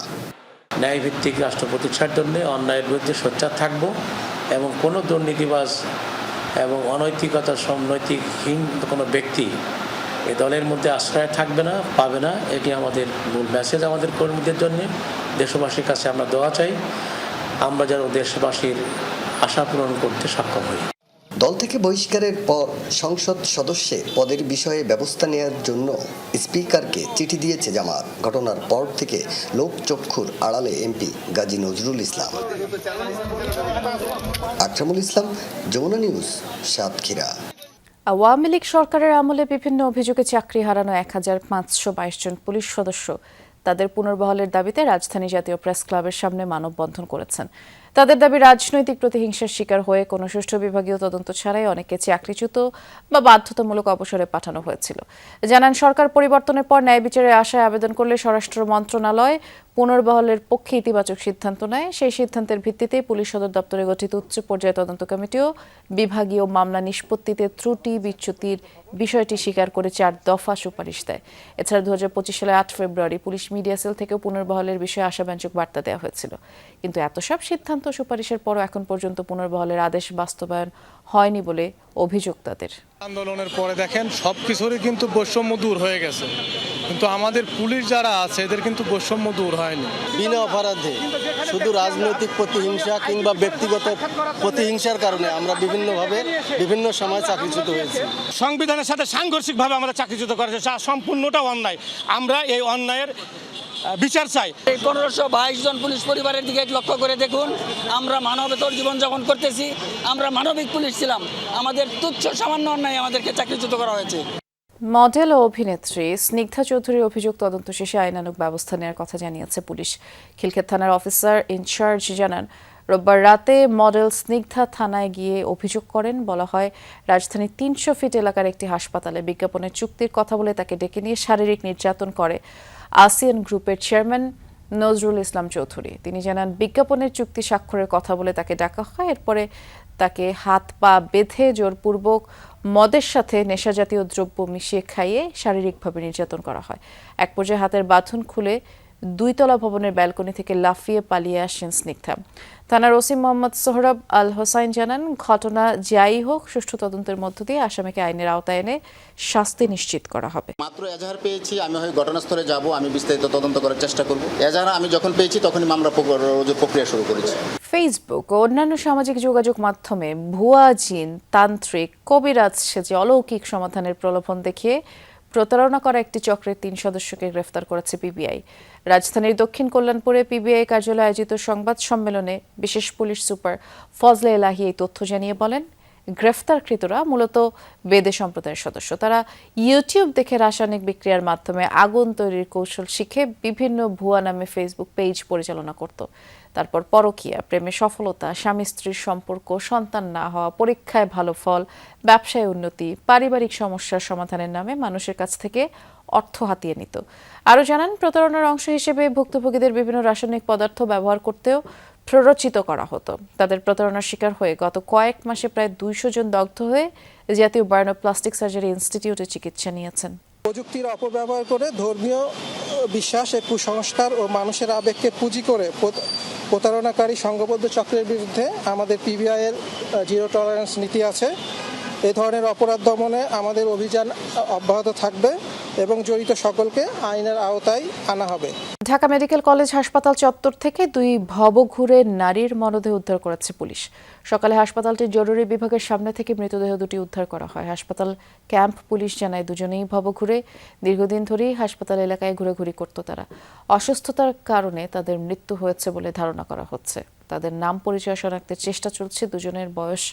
ন্যায়ভিত্তিক রাষ্ট্র প্রতিষ্ঠার জন্য অন্যায়ের বিরুদ্ধে সোচ্চার থাকব এবং কোনো দুর্নীতিবাজ এবং অনৈতিকতার নৈতিকহীন কোনো ব্যক্তি এ দলের মধ্যে আশ্রয় থাকবে না, পাবে না। এটি আমাদের মূল মেসেজ আমাদের কর্মীদের জন্য। দেশবাসীর কাছে আমরা দোয়া চাই, আমরা যেন দেশবাসীর আশা পূরণ করতে সক্ষম হই। দল থেকে বহিষ্কারের পর সংসদ সদস্যের পদের বিষয়ে ব্যবস্থা নেওয়ার জন্য স্পিকারকে চিঠি দিয়েছে জামায়াত। ঘটনার পর থেকে লোকচক্ষুর আড়ালে এমপি গাজী নজরুল ইসলাম। আকরামুল ইসলাম, যমুনা নিউজ, সাতক্ষীরা। আওয়ামী লীগ সরকারের আমলে বিভিন্ন অভিযোগে চাকরি হারানো 1522 জন পুলিশ সদস্য তাদের পুনর্বহালের দাবিতে রাজধানী জাতীয় প্রেস ক্লাবের সামনে মানববন্ধন করেছেন। তাদের দাবি, রাজনৈতিক প্রতিহিংসার শিকার হয়ে কোনো সুষ্ঠু বিভাগীয় তদন্ত ছাড়াই অনেকে চাকরিচ্যুত বা বাধ্যতামূলক অবসরে পাঠানো হয়েছিল। জানান, সরকার পরিবর্তনের পর ন্যায় বিচারের আশায় আবেদন করলে স্বরাষ্ট্র মন্ত্রণালয় পুনর্বহালের পক্ষে ইতিবাচক সিদ্ধান্ত নেয়। সেই সিদ্ধান্তের ভিত্তিতে পুলিশ সদর দপ্তরে গঠিত উচ্চ পর্যায়ে তদন্ত কমিটিও বিভাগীয় মামলা নিষ্পত্তিতে ত্রুটি বিচ্যুতির বিষয়টি স্বীকার করে 4 দফা সুপারিশ দেয়। এছাড়া 2025 সালের 8 ফেব্রুয়ারি পুলিশ মিডিয়া সেল থেকেও পুনর্বহালের বিষয়ে আশাব্যঞ্জক বার্তা দেওয়া হয়েছিল। কিন্তু এত সব সিদ্ধান্ত সুপারিশের পরও এখন পর্যন্ত পুনর্বহালের আদেশ বাস্তবায়ন হয়নি বলে অভিযোগ তাদের। আন্দোলনের পরে দেখেন সব কিছুরই কিন্তু বৈষম্য দূর হয়ে গেছে, কিন্তু আমাদের পুলিশ যারা আছে এদের কিন্তু বৈষম্য দূর হয়নি। বিনা অপরাধে শুধু রাজনৈতিক প্রতিহিংসা কিংবা ব্যক্তিগত প্রতিহিংসার কারণে আমরা বিভিন্নভাবে বিভিন্ন সময় চাকরিচ্যুত হয়েছি। সংবিধানের সাথে সাংঘর্ষিকভাবে আমরা চাকরিচ্যুত করেছে, সম্পূর্ণটা অন্যায়। আমরা এই অন্যায়ের বিচার চাই। এই 1522 জন পুলিশ পরিবারের দিকে লক্ষ্য করে দেখুন, আমরা মানবতর জীবনযাপন করতেছি, আমরা মানবিক পুলিশ ছিলাম, আমাদের তুচ্ছ সামান্য অন্যায় আমাদেরকে চাকরিচ্যুত করা হয়েছে। মডেল ও অভিনেত্রী স্নিগ্ধা চৌধুরীর অভিযোগ তদন্ত শেষে আইনানুগ ব্যবস্থা নেওয়ার কথা জানিয়েছে পুলিশ। খিলক্ষেত থানার অফিসার ইনচার্জ জানান, রোববার রাতে মডেল স্নিগ্ধা থানায় গিয়ে অভিযোগ করেন। বলা হয়, রাজধানীর 300 ফিট এলাকার একটি হাসপাতালে বিজ্ঞাপনের চুক্তির কথা বলে তাকে ডেকে নিয়ে শারীরিক নির্যাতন করে আসিয়ান গ্রুপের চেয়ারম্যান নজরুল ইসলাম চৌধুরী। তিনি জানান, বিজ্ঞাপনের চুক্তি স্বাক্ষরের কথা বলে তাকে ডাকা হয়। এরপরে তাকে হাত পা বেঁধে জোরপূর্বক মদের সাথে নেশাজাতীয় দ্রব্য মিশিয়ে খাইয়ে শারীরিকভাবে নির্যাতন করা হয়। এক পর্যায়ে হাতের বাঁধন খুলে 2 তলা ভবনের ব্যালকনি থেকে লাফিয়ে পালিয়ে আসেন স্নিগ্ধা। থানার ওসি মোহাম্মদ সোহরাব আল হোসাইন জানান, ঘটনা যাই হোক সুষ্ঠু তদন্তের মধ্য দিয়ে আসামিকে আইনের আওতায় এনে শাস্তি নিশ্চিত করা হবে। মাত্র এজাহার পেয়েছি, আমি হয় ঘটনাস্থলে যাব, আমি বিস্তারিত তদন্ত করার চেষ্টা করব। এজাহার আমি যখন পেয়েছি তখনই মামলা প্রক্রিয়া শুরু করেছি। ফেসবুক ও অন্যান্য সামাজিক যোগাযোগ মাধ্যমে ভুয়া জিন, তান্ত্রিক, কবিরাজ সেজে অলৌকিক সমাধানের প্রলোভন দেখিয়ে প্রতারণা করা একটি চক্রের 3 সদস্যকে গ্রেফতার করেছে পিবিআই। রাজধানীর দক্ষিণ কল্যাণপুরে পিবিআই কার্যালয়ে আয়োজিত সংবাদ সম্মেলনে বিশেষ পুলিশ সুপার ফজলে এলাহি এই তথ্য জানিয়ে বলেন, গ্রেফতারকৃতরা মূলত বেদে সম্প্রদায়ের সদস্য। তারা ইউটিউব দেখে রাসায়নিক বিক্রিয়ার মাধ্যমে আগুন তৈরির কৌশল শিখে বিভিন্ন ভুয়া নামে ফেসবুক পেজ পরিচালনা করত। তারপর পরকীয়া, প্রেমে সফলতা, স্বামী স্ত্রীর সম্পর্ক, সন্তান না হওয়া, পরীক্ষায় ভালো ফল, ব্যবসায় উন্নতি, পারিবারিক সমস্যার সমাধানের নামে মানুষের কাছ থেকে অর্থ হাতিয়ে নিত। আরও জানান, প্রতারণার অংশ হিসেবে ভুক্তভোগীদের বিভিন্ন রাসায়নিক পদার্থ ব্যবহার করতেও প্ররোচিত করা হতো। তাদের প্রতারণার শিকার হয়ে গত কয়েক মাসে প্রায় 200 জন দগ্ধ হয়ে জাতীয় বার্ন প্লাস্টিক সার্জারি ইনস্টিটিউটে চিকিৎসা নিয়েছেন। প্রযুক্তির অপব্যবহার করে ধর্মীয় বিশ্বাস, কুসংস্কার ও মানুষের আবেগকে পুঁজি করে প্রতারণাকারী সংঘবদ্ধ চক্রের বিরুদ্ধে আমাদের পিবিআই এর 0 টলারেন্স নীতি আছে। এই ধরনের অপরাধ দমনে আমাদের অভিযান অব্যাহত থাকবে এবং জড়িত সকলকে আইনের আওতায় আনা হবে। ঢাকা মেডিকেল কলেজ হাসপাতাল চত্বর থেকে 2 ভবঘুরে নারীর মরদেহ উদ্ধার করেছে পুলিশ। সকালে হাসপাতালটির জরুরি বিভাগের সামনে থেকে মৃতদেহ দুটি উদ্ধার করা হয়। হাসপাতাল ক্যাম্প পুলিশ জানায়, দুজনেই ভবঘুরে। দীর্ঘদিন ধরেই হাসপাতাল এলাকায় ঘোরাঘুরি করত তারা। অসুস্থতার কারণে তাদের মৃত্যু হয়েছে বলে ধারণা করা হচ্ছে। তাদের নাম পরিচয় শনাক্তের চেষ্টা চলছে। দুজনের বয়স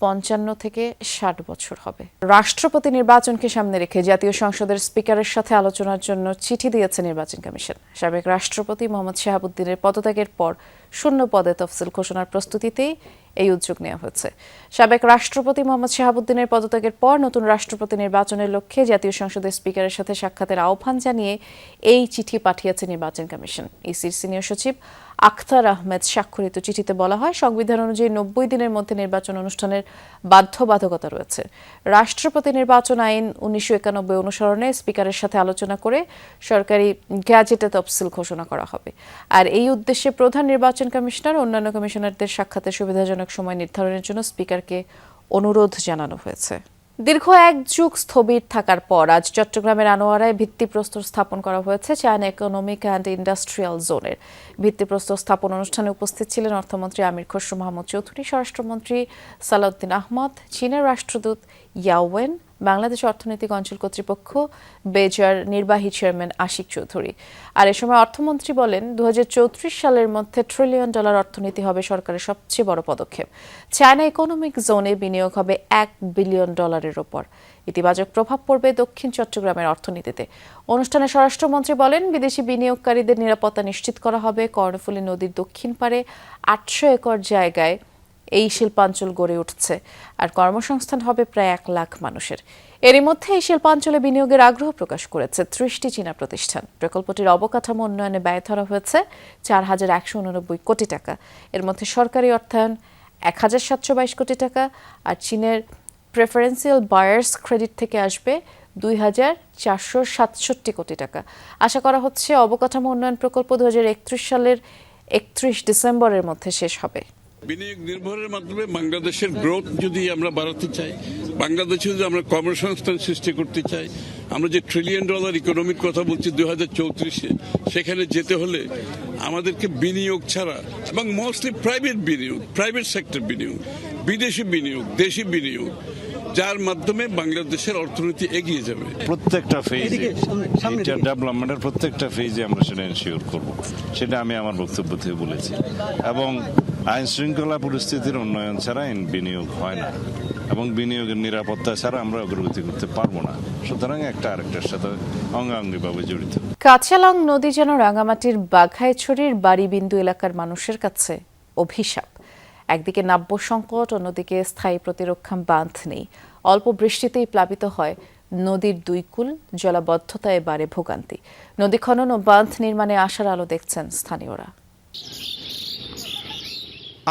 55 থেকে 60 বছর হবে। রাষ্ট্রপতি নির্বাচনকে সামনে রেখে জাতীয় সংসদের স্পিকারের সাথে আলোচনার জন্য চিঠি দিয়েছে নির্বাচন কমিশন। সাবেক রাষ্ট্রপতি মোহাম্মদ শাহাবুদ্দিনের পদত্যাগের পর শূন্য পদে তফসিল ঘোষণার প্রস্তুতিতেই এই উদ্যোগ নেওয়া হয়েছে। সাবেক রাষ্ট্রপতি মোহাম্মদ শাহাবুদ্দিনের পদত্যাগের পর নতুন রাষ্ট্রপতি নির্বাচনের লক্ষ্যে জাতীয় সংসদের স্পিকারের সাথে সাক্ষাতের আহ্বান জানিয়ে এই চিঠি পাঠিয়েছে নির্বাচন কমিশন। ইসির সিনিয়র সচিব আখতার আহমেদ স্বাক্ষরিত চিঠিতে বলা হয়, সংবিধান অনুযায়ী 90 দিনের মধ্যে নির্বাচন অনুষ্ঠানের বাধ্যবাধকতা রয়েছে। রাষ্ট্রপতি নির্বাচন আইন 1991 অনুসরণে স্পিকারের সাথে আলোচনা করে সরকারি গ্যাজেটে তফসিল ঘোষণা করা হবে। আর এই উদ্দেশ্যে প্রধান নির্বাচন কমিশনার অন্যান্য কমিশনারদের সাক্ষাতের সুবিধাজনক সময় নির্ধারণের জন্য স্পিকারকে অনুরোধ জানানো হয়েছে। দীর্ঘ 1 যুগ স্থবির থাকার পর আজ চট্টগ্রামের আনোয়ারায় ভিত্তিপ্রস্তর স্থাপন করা হয়েছে চায়না ইকোনমিক অ্যান্ড ইন্ডাস্ট্রিয়াল জোনের। ভিত্তিপ্রস্তর স্থাপন অনুষ্ঠানে উপস্থিত ছিলেন অর্থমন্ত্রী আমির খসরু মাহমুদ চৌধুরী, স্বরাষ্ট্রমন্ত্রী সালাউদ্দিন আহমদ, চীনের রাষ্ট্রদূত ইয়াওয়েন, বাংলাদেশ অর্থনৈতিক অঞ্চল কর্তৃপক্ষ বেজার নির্বাহী চেয়ারম্যান আশিক চৌধুরী। আর এ সময় অর্থমন্ত্রী বলেন, 2034 সালের মধ্যে $1 ট্রিলিয়ন অর্থনীতি হবে সরকারের সবচেয়ে বড় পদক্ষেপ। চায়না ইকোনমিক জোনে বিনিয়োগ হবে $1 বিলিয়ন ওপর। ইতিবাচক প্রভাব পড়বে দক্ষিণ চট্টগ্রামের অর্থনীতিতে। অনুষ্ঠানে স্বরাষ্ট্রমন্ত্রী বলেন, বিদেশি বিনিয়োগকারীদের নিরাপত্তা নিশ্চিত করা হবে। কর্ণফুলী নদীর দক্ষিণ পারে 800 একর জায়গায় এই শিল্পাঞ্চল গড়ে উঠছে। আর কর্মসংস্থান হবে প্রায় 1 লাখ মানুষের। এরই মধ্যে এই শিল্পাঞ্চলে বিনিয়োগের আগ্রহ প্রকাশ করেছে 30টি চীনা প্রতিষ্ঠান। প্রকল্পটির অবকাঠামো উন্নয়নে ব্যয় ধরা হয়েছে 4,189 কোটি টাকা। এর মধ্যে সরকারি অর্থায়ন 1,722 কোটি টাকা, আর চীনের প্রেফারেন্সিয়াল বায়ার্স ক্রেডিট থেকে আসবে 2,467 কোটি টাকা। আশা করা হচ্ছে অবকাঠামো উন্নয়ন প্রকল্প 2031 সালের 31 ডিসেম্বরের মধ্যে শেষ হবে। বিনিয়োগ নির্ভরের মাধ্যমে বাংলাদেশের গ্রোথ যদি আমরা বাড়াতে চাই, বাংলাদেশে যদি আমরা কর্মসংস্থান সৃষ্টি করতে চাই, আমরা যে $1 ট্রিলিয়ন ইকোনমির কথা বলছি 2034-এ, সেখানে যেতে হলে আমাদেরকে বিনিয়োগ ছাড়া এবং মোস্টলি প্রাইভেট বিনিয়োগ, প্রাইভেট সেক্টর বিনিয়োগ, বিদেশি বিনিয়োগ, দেশি বিনিয়োগ, যার মাধ্যমে বাংলাদেশের অর্থনীতি এগিয়ে যাবে। প্রত্যেকটা ফেজে ইন্টার ডেভেলপমেন্টের প্রত্যেকটা ফেজে আমরা সেটা এনশিওর করব, সেটা আমি আমার বক্তব্য থেকে বলেছি। এবং আইন শৃঙ্খলা পরিস্থিতির উন্নয়ন ছাড়া বিনিয়োগ হয় না, এবং বিনিয়োগের নিরাপত্তা ছাড়া আমরা অগ্রগতি করতে পারবো না। সুতরাং একটা আরেকটার সাথে অঙ্গাঙ্গিভাবে জড়িত। কাঁচালং নদী যেন রাঙামাটির বাঘাইছড়ির বাড়িবিন্দু এলাকার মানুষের কাছে অভিশাপ। একদিকে নাব্য সংকট, অন্যদিকে স্থায়ী প্রতিরক্ষা বাঁধ নেই। অল্প বৃষ্টিতেই প্লাবিত হয় নদীর দুই কূল, জলাবদ্ধতায় বাড়ে ভোগান্তি। নদী খনন ও বাঁধ নির্মাণে আশার আলো দেখছেন স্থানীয়রা।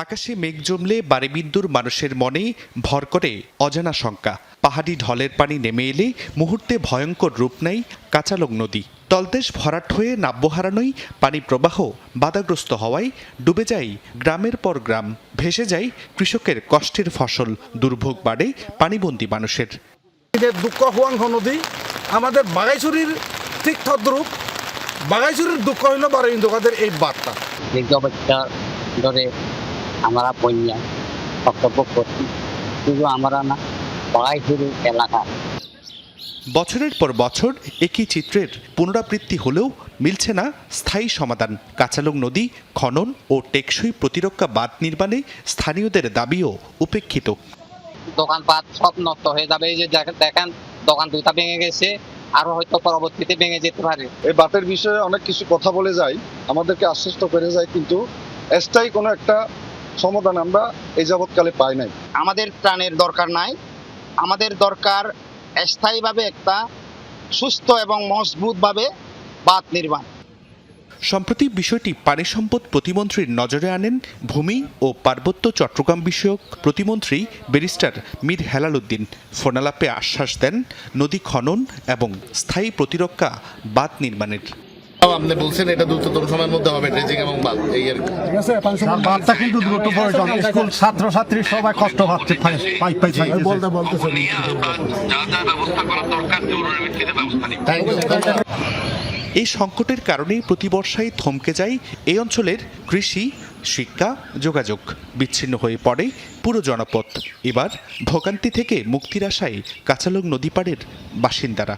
আকাশে মেঘ জমলে বাড়িবিন্দুর মানুষের মনে ভর করে অজানা শঙ্কা। পাহাড়ি ঢলের পানি নেমে এলে মুহূর্তে ভয়ঙ্কর রূপ নেয় কাঁচালং নদী। তলদেশ ভরাট হয়ে নাব্য হারানোই পানি প্রবাহ বাধাগ্রস্ত হওয়ায় ডুবে যায় গ্রামের পর গ্রাম, ভেসে যায় কৃষকের কষ্টের ফসল, দুর্ভোগ বাড়ে পানিবন্দী মানুষের। দুঃখ হুয়াংহ নদী আমাদের বাঘাইছড়ির ঠিক তদ্রূপ। বাঘাইছড়ির দুঃখ হইল বাড়িবিন্দুকাদের এই বার্তা। ধরে আমরা বন্যা বক্তব্য করছি, শুধু আমরা না, বাঘাইছড়ি এলাকা। বছরের পর বছর একই চিত্রের পুনরাবৃত্তি হলেও মিলছে না স্থায়ী সমাধান। কাঁচালং নদী খনন ও টেকসই প্রতিরক্ষা বাঁধ নির্মাণে স্থানীয়দের দাবিও উপেক্ষিত। দোকানপাট সব নষ্ট হয়ে যাবে। এই যে দেখেন, দোকান দুটা ভেঙে গেছে, আরো হয়তো পরবর্তীতে ভেঙে যেতে পারে। এই বাঁধের বিষয়ে অনেক কিছু কথা বলে যায়, আমাদেরকে আশ্বস্ত করে যায়, কিন্তু স্থায়ী কোনো একটা সমাধান আমরা এই যাবৎকালে পাই নাই। আমাদের ত্রাণের দরকার নাই, আমাদের দরকার স্থায়ীভাবে একটা সুস্থ এবং মজবুতভাবে বাঁধ নির্মাণ। সম্প্রতি বিষয়টি পানি সম্পদ প্রতিমন্ত্রীর নজরে আনেন ভূমি ও পার্বত্য চট্টগ্রাম বিষয়ক প্রতিমন্ত্রী ব্যারিস্টার মীর হেলাল উদ্দিন। ফোনালাপে আশ্বাস দেন নদী খনন এবং স্থায়ী প্রতিরক্ষা বাঁধ নির্মাণের। আপনি বলছেন এটা দ্রুততম সময়ের মধ্যে হবে, ড্রেজিং এবং বাঁধ, এই আর কি। বাঁধটা কিন্তু দ্রুত প্রয়োজন। স্কুল ছাত্রছাত্রী সবাই কষ্ট পাচ্ছে, এই সংকটের কারণেই প্রতি বর্ষায় থমকে যায় এই অঞ্চলের কৃষি, শিক্ষা, যোগাযোগ। বিচ্ছিন্ন হয়ে পড়ে পুরো জনপদ। এবার ভোগান্তি থেকে মুক্তির আশায় কাঁচালং নদী পাড়ের বাসিন্দারা।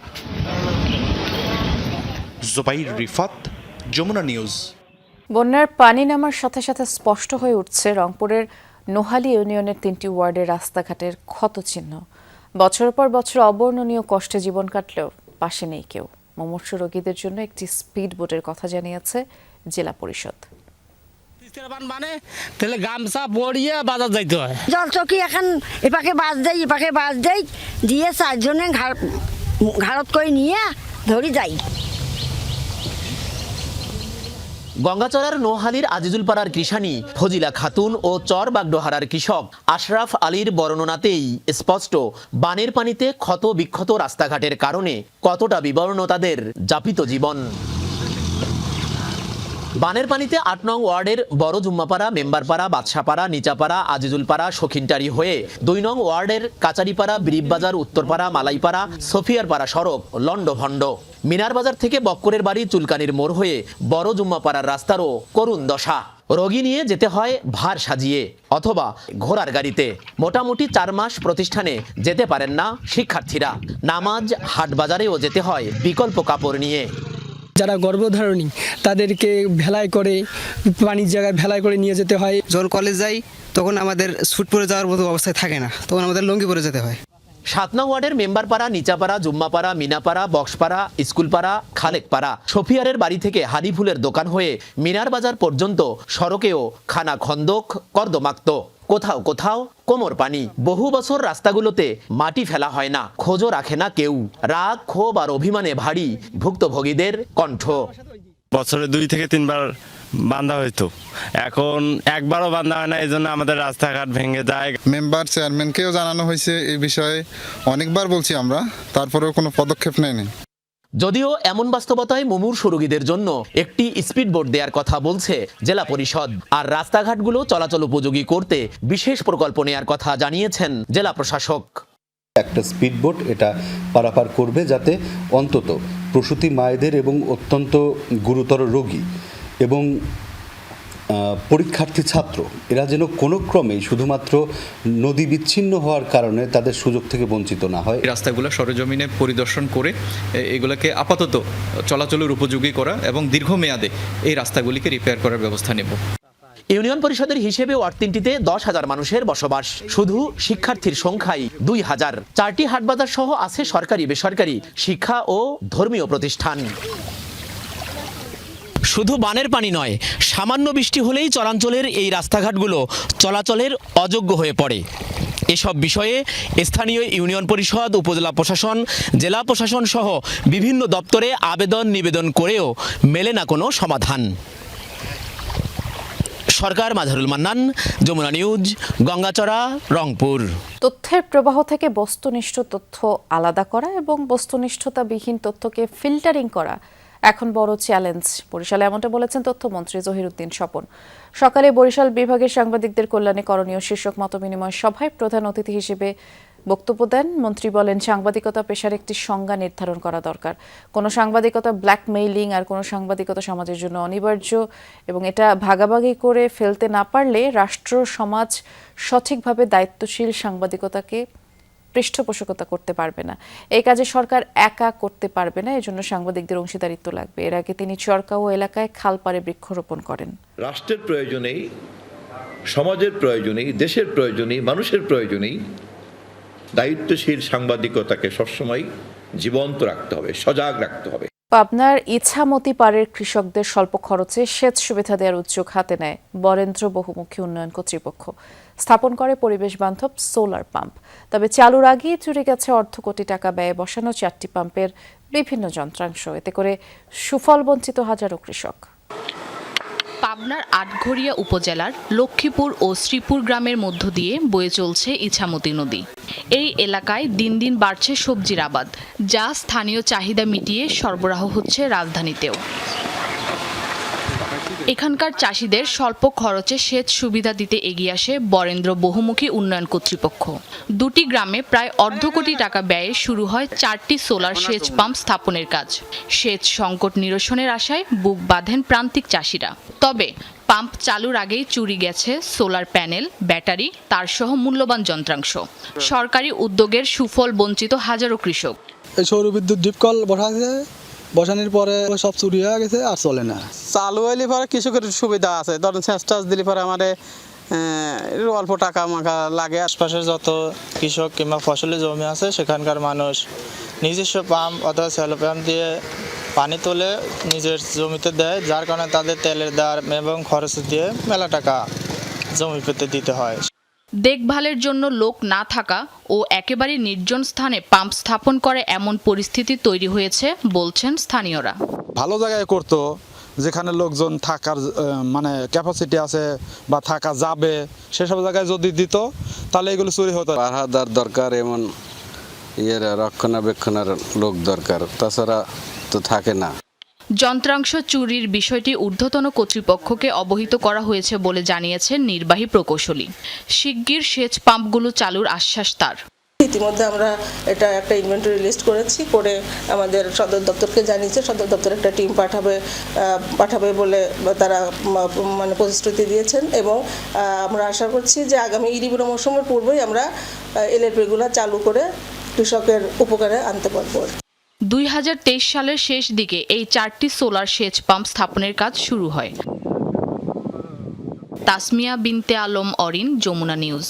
জুবাইর রিফাত, যমুনা নিউজ। বন্যার পানি নামার সাথে সাথে স্পষ্ট হয়ে উঠছে রংপুরের নোহালী ইউনিয়নের 3টি ওয়ার্ডের রাস্তাঘাটের ক্ষতচিহ্ন। বছরের পর বছর অবর্ণনীয় কষ্টে জীবন কাটলেও পাশে নেই কেউ। মুমূর্ষু রোগীদের জন্য একটি স্পিড বোটের কথা জানিয়েছে জেলা পরিষদ। তাহলে গামছা পরিয়ে বাজার যাইতে হয়। জল চকি এখন এপাকে বাস দেয়, এপাকে বাস দেয়, দিয়ে চারজনে ঘাড়ত করে নিয়ে ধরি যাই। গঙ্গাচড়ার নোহালীর আজিজুল পাড়ার কৃষানী ফজিলা খাতুন ও চর বাগডোহারার কৃষক আশরাফ আলীর বর্ণনাতেই স্পষ্ট বানের পানিতে ক্ষত বিক্ষত রাস্তাঘাটের কারণে কতটা বিবর্ণ তাদের যাপিত জীবন। বানের পানিতে 8 নং ওয়ার্ডের বড় জুম্মাপাড়া, মেম্বারপাড়া, বাদশাপাড়া, নিচাপাড়া, আজিজুলপাড়া, শখিনটারি হয়ে 2 নং ওয়ার্ডের কাচারিপাড়া, বিরিববাজার, উত্তরপাড়া, মালাইপাড়া, সফিয়ারপাড়া সড়ক লন্ডভন্ড। মিনার বাজার থেকে বক্করের বাড়ি চুলকানির মোড় হয়ে বড় জুম্মাপাড়ার রাস্তারও করুণ দশা। রোগী নিয়ে যেতে হয় ভার সাজিয়ে অথবা ঘোড়ার গাড়িতে। মোটামুটি 4 মাস প্রতিষ্ঠানে যেতে পারেন না শিক্ষার্থীরা। নামাজ, হাট বাজারেও যেতে হয় বিকল্প কাপড় নিয়ে। যারা গর্ভধারণী তাদেরকে ভেলায় করে, পানির জায়গায় ভেলায় করে নিয়ে যেতে হয়। যখন কলেজ যাই তখন আমাদের স্যুট পরে যাওয়ার মতো অবস্থায় থাকে না, তখন আমাদের লুঙ্গি পরে যেতে হয়। 7 নং ওয়ার্ডের মেম্বারপাড়া, নিচাপাড়া, জুম্মাপাড়া, মিনাপাড়া, বক্সপাড়া, স্কুলপাড়া, খালেকপাড়া, সফিয়ারের বাড়ি থেকে হাদিফুলের দোকান হয়ে মিনার বাজার পর্যন্ত সড়কেও খানা খন্দক, কর্দমাক্ত। কোথাও কোথাও কোমর পানি। বহু বছর রাস্তাগুলোতে মাটি ফেলা হয় না, খোঁজও রাখে না কেউ। রাগ, ক্ষোভ আর অভিমানে ভারী ভুক্তভোগীদের কণ্ঠ। বছরে 2 থেকে 3 বার বান্ধা হইতো, এখন একবারও বান্ধা হয় না, এই জন্য আমাদের রাস্তাঘাট ভেঙে যায়। মেম্বার চেয়ারম্যানকেও জানানো হয়েছে এই বিষয়ে, অনেকবার বলছি আমরা, তারপরেও কোনো পদক্ষেপ নেয়নি। যদিও এমন বাস্তবতায় মুমূর্ষু রোগীদের জন্য একটি স্পিডবোট দেওয়ার কথা বলছে জেলা পরিষদ, আর রাস্তাঘাটগুলো চলাচল উপযোগী করতে বিশেষ প্রকল্প নেওয়ার কথা জানিয়েছেন জেলা প্রশাসক। একটা স্পিডবোট এটা পারাপার করবে, যাতে অন্তত প্রসূতি মায়েদের এবং অত্যন্ত গুরুতর রোগী এবং পরীক্ষার্থী ছাত্র এরা যেন কোনো ক্রমেই শুধুমাত্র নদী বিচ্ছিন্ন হওয়ার কারণে তাদের সুযোগ থেকে বঞ্চিত না হয়। রাস্তাগুলো সরেজমিনে পরিদর্শন করে এগুলোকে আপাতত চলাচলের উপযোগী করা এবং দীর্ঘমেয়াদে এই রাস্তাগুলিকে রিপেয়ার করার ব্যবস্থা নেব। ইউনিয়ন পরিষদের হিসেবে ওয়ার্ড 3টিতে 10,000 মানুষের বসবাস। শুধু শিক্ষার্থীর সংখ্যাই 2,000। 4টি হাটবাজার সহ আছে সরকারি, বেসরকারি শিক্ষা ও ধর্মীয় প্রতিষ্ঠান। শুধু বানের পানি নয়, সামান্য বৃষ্টি হলেই চরাঞ্চলের এই রাস্তাঘাটগুলো চলাচলের অযোগ্য হয়ে পড়ে। এসব বিষয়ে স্থানীয় ইউনিয়ন পরিষদ, উপজেলা প্রশাসন, জেলা প্রশাসন সহ বিভিন্ন দপ্তরে আবেদন নিবেদন করেও মেলে না কোনো সমাধান। সরকার, মাজহারুল মান্নান, যমুনা নিউজ, গঙ্গাচড়া, রংপুর। তথ্যের প্রবাহ থেকে বস্তুনিষ্ঠ তথ্য আলাদা করা এবং বস্তুনিষ্ঠতাবিহীন তথ্যকে ফিল্টারিং করা এখন বড় চ্যালেঞ্জ। বরিশালে এমনটা বলেছেন তথ্যমন্ত্রী জহিরুদ্দিন স্বপন। সকালে বরিশাল বিভাগের সাংবাদিকদের কল্যাণে করণীয় শীর্ষক মতবিনিময় সভায় প্রধান অতিথি হিসেবে বক্তব্য দেন। মন্ত্রী বলেন, সাংবাদিকতা পেশার একটি সংজ্ঞা নির্ধারণ করা দরকার। কোনো সাংবাদিকতা ব্ল্যাকমেইলিং আর কোনো সাংবাদিকতা সমাজের জন্য অনিবার্য, এবং এটা ভাগাভাগি করে ফেলতে না পারলে রাষ্ট্র সমাজ সঠিকভাবে দায়িত্বশীল সাংবাদিকতাকে পৃষ্ঠপোষকতা করতে পারবে না। এই কাজে সরকার একা করতে পারবে না, এজন্য সাংবাদিকদের অংশীদারিত্ব লাগবে। এর আগে তিনি চরকাও এলাকায় খালপাড়ে বৃক্ষরোপণ করেন। রাষ্ট্রের প্রয়োজনেই, সমাজের প্রয়োজনেই, দেশের প্রয়োজনেই, মানুষের প্রয়োজনেই দায়িত্বশীল সাংবাদিকতাকে সবসময় জীবন্ত রাখতে হবে, সজাগ রাখতে হবে। পাবনার ইছামতি পাড়ের কৃষকদের স্বল্প খরচে সেচ সুবিধা দেওয়ার উদ্যোগ হাতে নেয় বরেন্দ্র বহুমুখী উন্নয়ন কর্তৃপক্ষ। স্থাপন করে পরিবেশ বান্ধব সোলার পাম্প। তবে চালুর আগেই চুরি গেছে অর্ধ কোটি টাকা ব্যয়ে বসানো 4টি পাম্পের বিভিন্ন যন্ত্রাংশ। এতে করে সুফল বঞ্চিত হাজারো কৃষক। পাবনার আটঘরিয়া উপজেলার লক্ষ্মীপুর ও শ্রীপুর গ্রামের মধ্য দিয়ে বয়ে চলছে ইছামতি নদী। এই এলাকায় দিন দিন বাড়ছে সবজির আবাদ, যা স্থানীয় চাহিদা মিটিয়ে সরবরাহ হচ্ছে রাজধানীতেও। এখানকার চাষিদের স্বল্প খরচে সেচ সুবিধা দিতে এগিয়ে আসে বরেন্দ্র বহুমুখী উন্নয়ন কর্তৃপক্ষ। 2টি গ্রামে প্রায় অর্ধ কোটি টাকা ব্যয়ে শুরু হয় 4টি সোলার সেচ পাম্প স্থাপনের কাজ। সেচ সংকট নিরসনের আশায় বুক বাঁধেন প্রান্তিক চাষিরা। তবে পাম্প চালুর আগেই চুরি গেছে সোলার প্যানেল, ব্যাটারি, তারসহ মূল্যবান যন্ত্রাংশ। সরকারি উদ্যোগের সুফল বঞ্চিত হাজারো কৃষক। এই সৌরবিদ্যুৎ ডিপকল বসানোর পরে সব চুরি হয়ে গেছে, আর চলে না। চালু হইলে পরে কৃষকের সুবিধা আছে, ধরেন সেচ টাচ দিলে পরে আমাদের অল্প টাকা মাখা লাগে। আশপাশের যত কৃষক কিংবা ফসলি জমি আছে সেখানকার মানুষ নিজস্ব পাম্প অথবা সেলো পাম্প দিয়ে পানি তুলে নিজের জমিতে দেয়, যার কারণে তাদের তেলের দাম এবং খরচ দিয়ে মেলা টাকা জমি পেতে দিতে হয়। দেখভালের জন্য লোক না থাকা ও একেবারে নির্জন স্থানে পাম্প স্থাপন করে এমন পরিস্থিতি তৈরি হয়েছে বলছেন স্থানীয়রা। ভালো জায়গায় করতো, যেখানে লোকজন থাকার মানে ক্যাপাসিটি আছে বা থাকা যাবে, সেসব জায়গায় যদি দিত তাহলে এগুলো চুরি হতো। পাহারাদার দরকার, এমন রক্ষণাবেক্ষণের লোক দরকার, তাছাড়া তো থাকে না। যন্ত্রাংশ চুরির বিষয়টি ঊর্ধ্বতন কর্তৃপক্ষকে অবহিত করা হয়েছে বলে জানিয়েছেন নির্বাহী প্রকৌশলী। শিগগির সেচ পাম্পগুলো চালুর আশ্বাস তার। ইতিমধ্যে আমরা এটা একটা ইনভেন্টরি লিস্ট করেছি, করে আমাদের সদর দপ্তরকে জানিয়েছে। সদর দপ্তর একটা টিম পাঠাবে বলে তারা মানে প্রতিশ্রুতি দিয়েছেন, এবং আমরা আশা করছি যে আগামী ইরিবুনা মৌসুমের পূর্বেই আমরা এলএলপিগুলো চালু করে কৃষকের উপকারে আনতে পারব। 2023 সালের শেষ দিকে এই 4টি সোলার সেচ পাম্প স্থাপনের কাজ শুরু হয়। তাসমিয়া বিনতে আলম অরিন, যমুনা নিউজ।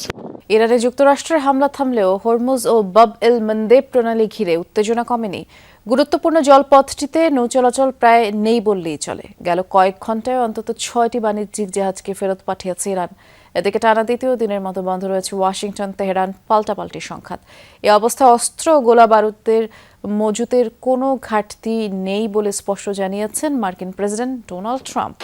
ইরানে যুক্তরাষ্ট্রের হামলা থামলেও হরমুজ ও বাব এল মন্দেব প্রণালী ঘিরে উত্তেজনা কমেনি। গুরুত্বপূর্ণ জলপথটিতে নৌ চলাচল প্রায় নেই বললেই চলে। গেল কয়েক ঘন্টায় অন্তত 6টি বাণিজ্যিক জাহাজকে ফেরত পাঠিয়েছে ইরান। এদিকে টানা দ্বিতীয় দিনের মতো বন্ধ রয়েছে ওয়াশিংটন তেহরান পাল্টাপাল্টি সংঘাত। এ অবস্থায় অস্ত্র গোলা বারুদের মজুতের কোনো ঘাটতি নেই বলে স্পষ্ট জানিয়েছেন মার্কিন প্রেসিডেন্ট ডোনাল্ড ট্রাম্প।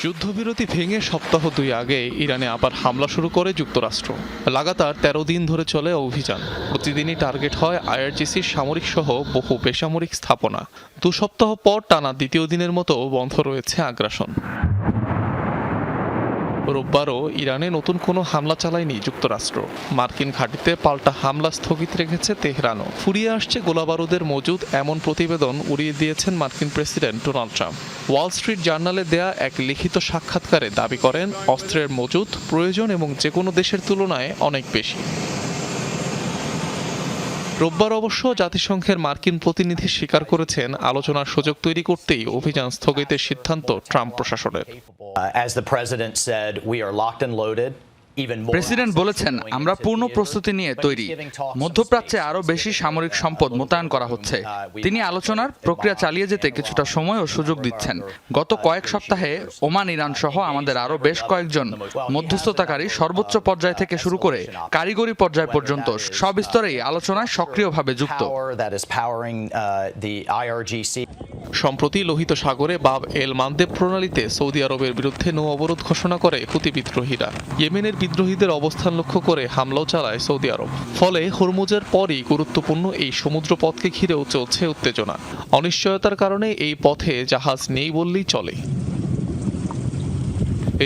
যুদ্ধবিরতি ভেঙে সপ্তাহ 2 আগে ইরানে আবার হামলা শুরু করে যুক্তরাষ্ট্র। লাগাতার 13 দিন ধরে চলে অভিযান। প্রতিদিনই টার্গেট হয় আইআরজিসির সামরিক সহ বহু বেসামরিক স্থাপনা। 2 সপ্তাহ পর টানা দ্বিতীয় দিনের মতো বন্ধ রয়েছে আগ্রাসন। রোববারও ইরানে নতুন কোনো হামলা চালায়নি যুক্তরাষ্ট্র। মার্কিন ঘাঁটিতে পাল্টা হামলা স্থগিত রেখেছে তেহরানও। ফুরিয়ে আসছে গোলাবারুদের মজুদ এমন প্রতিবেদন উড়িয়ে দিয়েছেন মার্কিন president Donald Trump. Wall Street জার্নালে দেয়া এক লিখিত সাক্ষাৎকারে দাবি করেন অস্ত্রের মজুদ প্রয়োজন এবং যে কোনো দেশের তুলনায় অনেক বেশি। রোববার অবশ্য জাতিসংঘের মার্কিন প্রতিনিধি স্বীকার করেছেন আলোচনার সুযোগ তৈরি করতেই অভিযান স্থগিতের সিদ্ধান্ত ট্রাম্প প্রশাসনের। প্রেসিডেন্ট বলেছেন, আমরা পূর্ণ প্রস্তুতি নিয়ে তৈরি। মধ্যপ্রাচ্যে আরও বেশি সামরিক সম্পদ মোতায়েন করা হচ্ছে। তিনি আলোচনার প্রক্রিয়া চালিয়ে যেতে কিছুটা সময় ও সুযোগ দিচ্ছেন। গত কয়েক সপ্তাহে ওমান, ইরান সহ আমাদের আরও বেশ কয়েকজন মধ্যস্থতাকারী সর্বোচ্চ পর্যায় থেকে শুরু করে কারিগরি পর্যায় পর্যন্ত সব স্তরেই আলোচনায় সক্রিয়ভাবে যুক্ত। সম্প্রতি লোহিত সাগরে বাব এল মানদেব প্রণালীতে সৌদি আরবের বিরুদ্ধে নৌ অবরোধ ঘোষণা করে হুতি বিদ্রোহীরা। ইয়েমেনের বিদ্রোহীদের অবস্থান লক্ষ্য করে হামলাও চালায় সৌদি আরব। ফলে হরমুজের পরই গুরুত্বপূর্ণ এই সমুদ্রপথকে ঘিরেও চলছে উত্তেজনা। অনিশ্চয়তার কারণে এই পথে জাহাজ নেই বললেই চলে।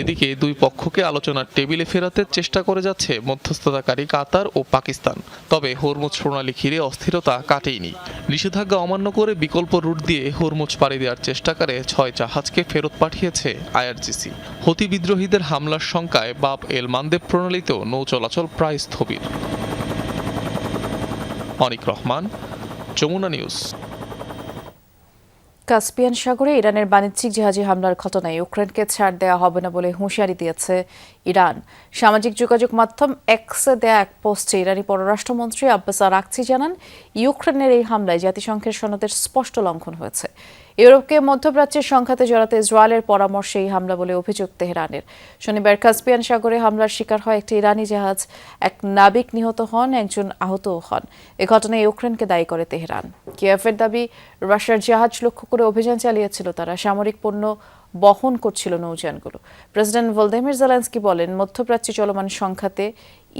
এদিকে দুই পক্ষকে আলোচনার টেবিলে ফেরাতে চেষ্টা করে যাচ্ছে মধ্যস্থতাকারী কাতার ও পাকিস্তান। তবে হরমুজ প্রণালী ঘিরে অস্থিরতা কাটেইনি। নিষেধাজ্ঞা অমান্য করে বিকল্প রুট দিয়ে হরমুজ পাড়ি দেওয়ার চেষ্টা করে 6 জাহাজকে ফেরত পাঠিয়েছে আইআরজিসি। হুতি বিদ্রোহীদের হামলার শঙ্কায় বাব এল মানদেব প্রণালীতেও নৌ চলাচল প্রায় স্থবির। অনিক রহমান, যমুনা নিউজ। কাস্পিয়ান সাগরে ইরানের বাণিজ্যিক জাহাজে হামলার ঘটনায় ইউক্রেনকে ছাড় দেওয়া হবে না বলে হুঁশিয়ারি দিয়েছে ইরান। সামাজিক যোগাযোগ মাধ্যম এক্সে দেয়া এক পোস্টে ইরানি পররাষ্ট্রমন্ত্রী আব্বাস আরাকচি জানান, ইউক্রেনের এই হামলায় জাতিসংঘের সনদের স্পষ্ট লঙ্ঘন হয়েছে। ইউরোপকে মধ্যপ্রাচ্যের সংঘাতে জড়াতে ইসরায়েলের পরামর্শে এই হামলা বলে অভিযোগ তেহরানের। শনিবার কাস্পিয়ান সাগরে হামলার শিকার হয় একটি ইরানি জাহাজ। এক নাবিক নিহত হন, একজন আহতও হন। এ ঘটনায় ইউক্রেনকে দায়ী করে তেহরান। কিয়েভের দাবি, রাশিয়ার জাহাজ লক্ষ্য করে অভিযান চালিয়েছিল তারা। সামরিক পণ্য বহন করছিল নৌযানগুলো। প্রেসিডেন্ট ভলোদিমির জেলেনস্কি বলেন, মধ্যপ্রাচ্যে চলমান সংঘাতে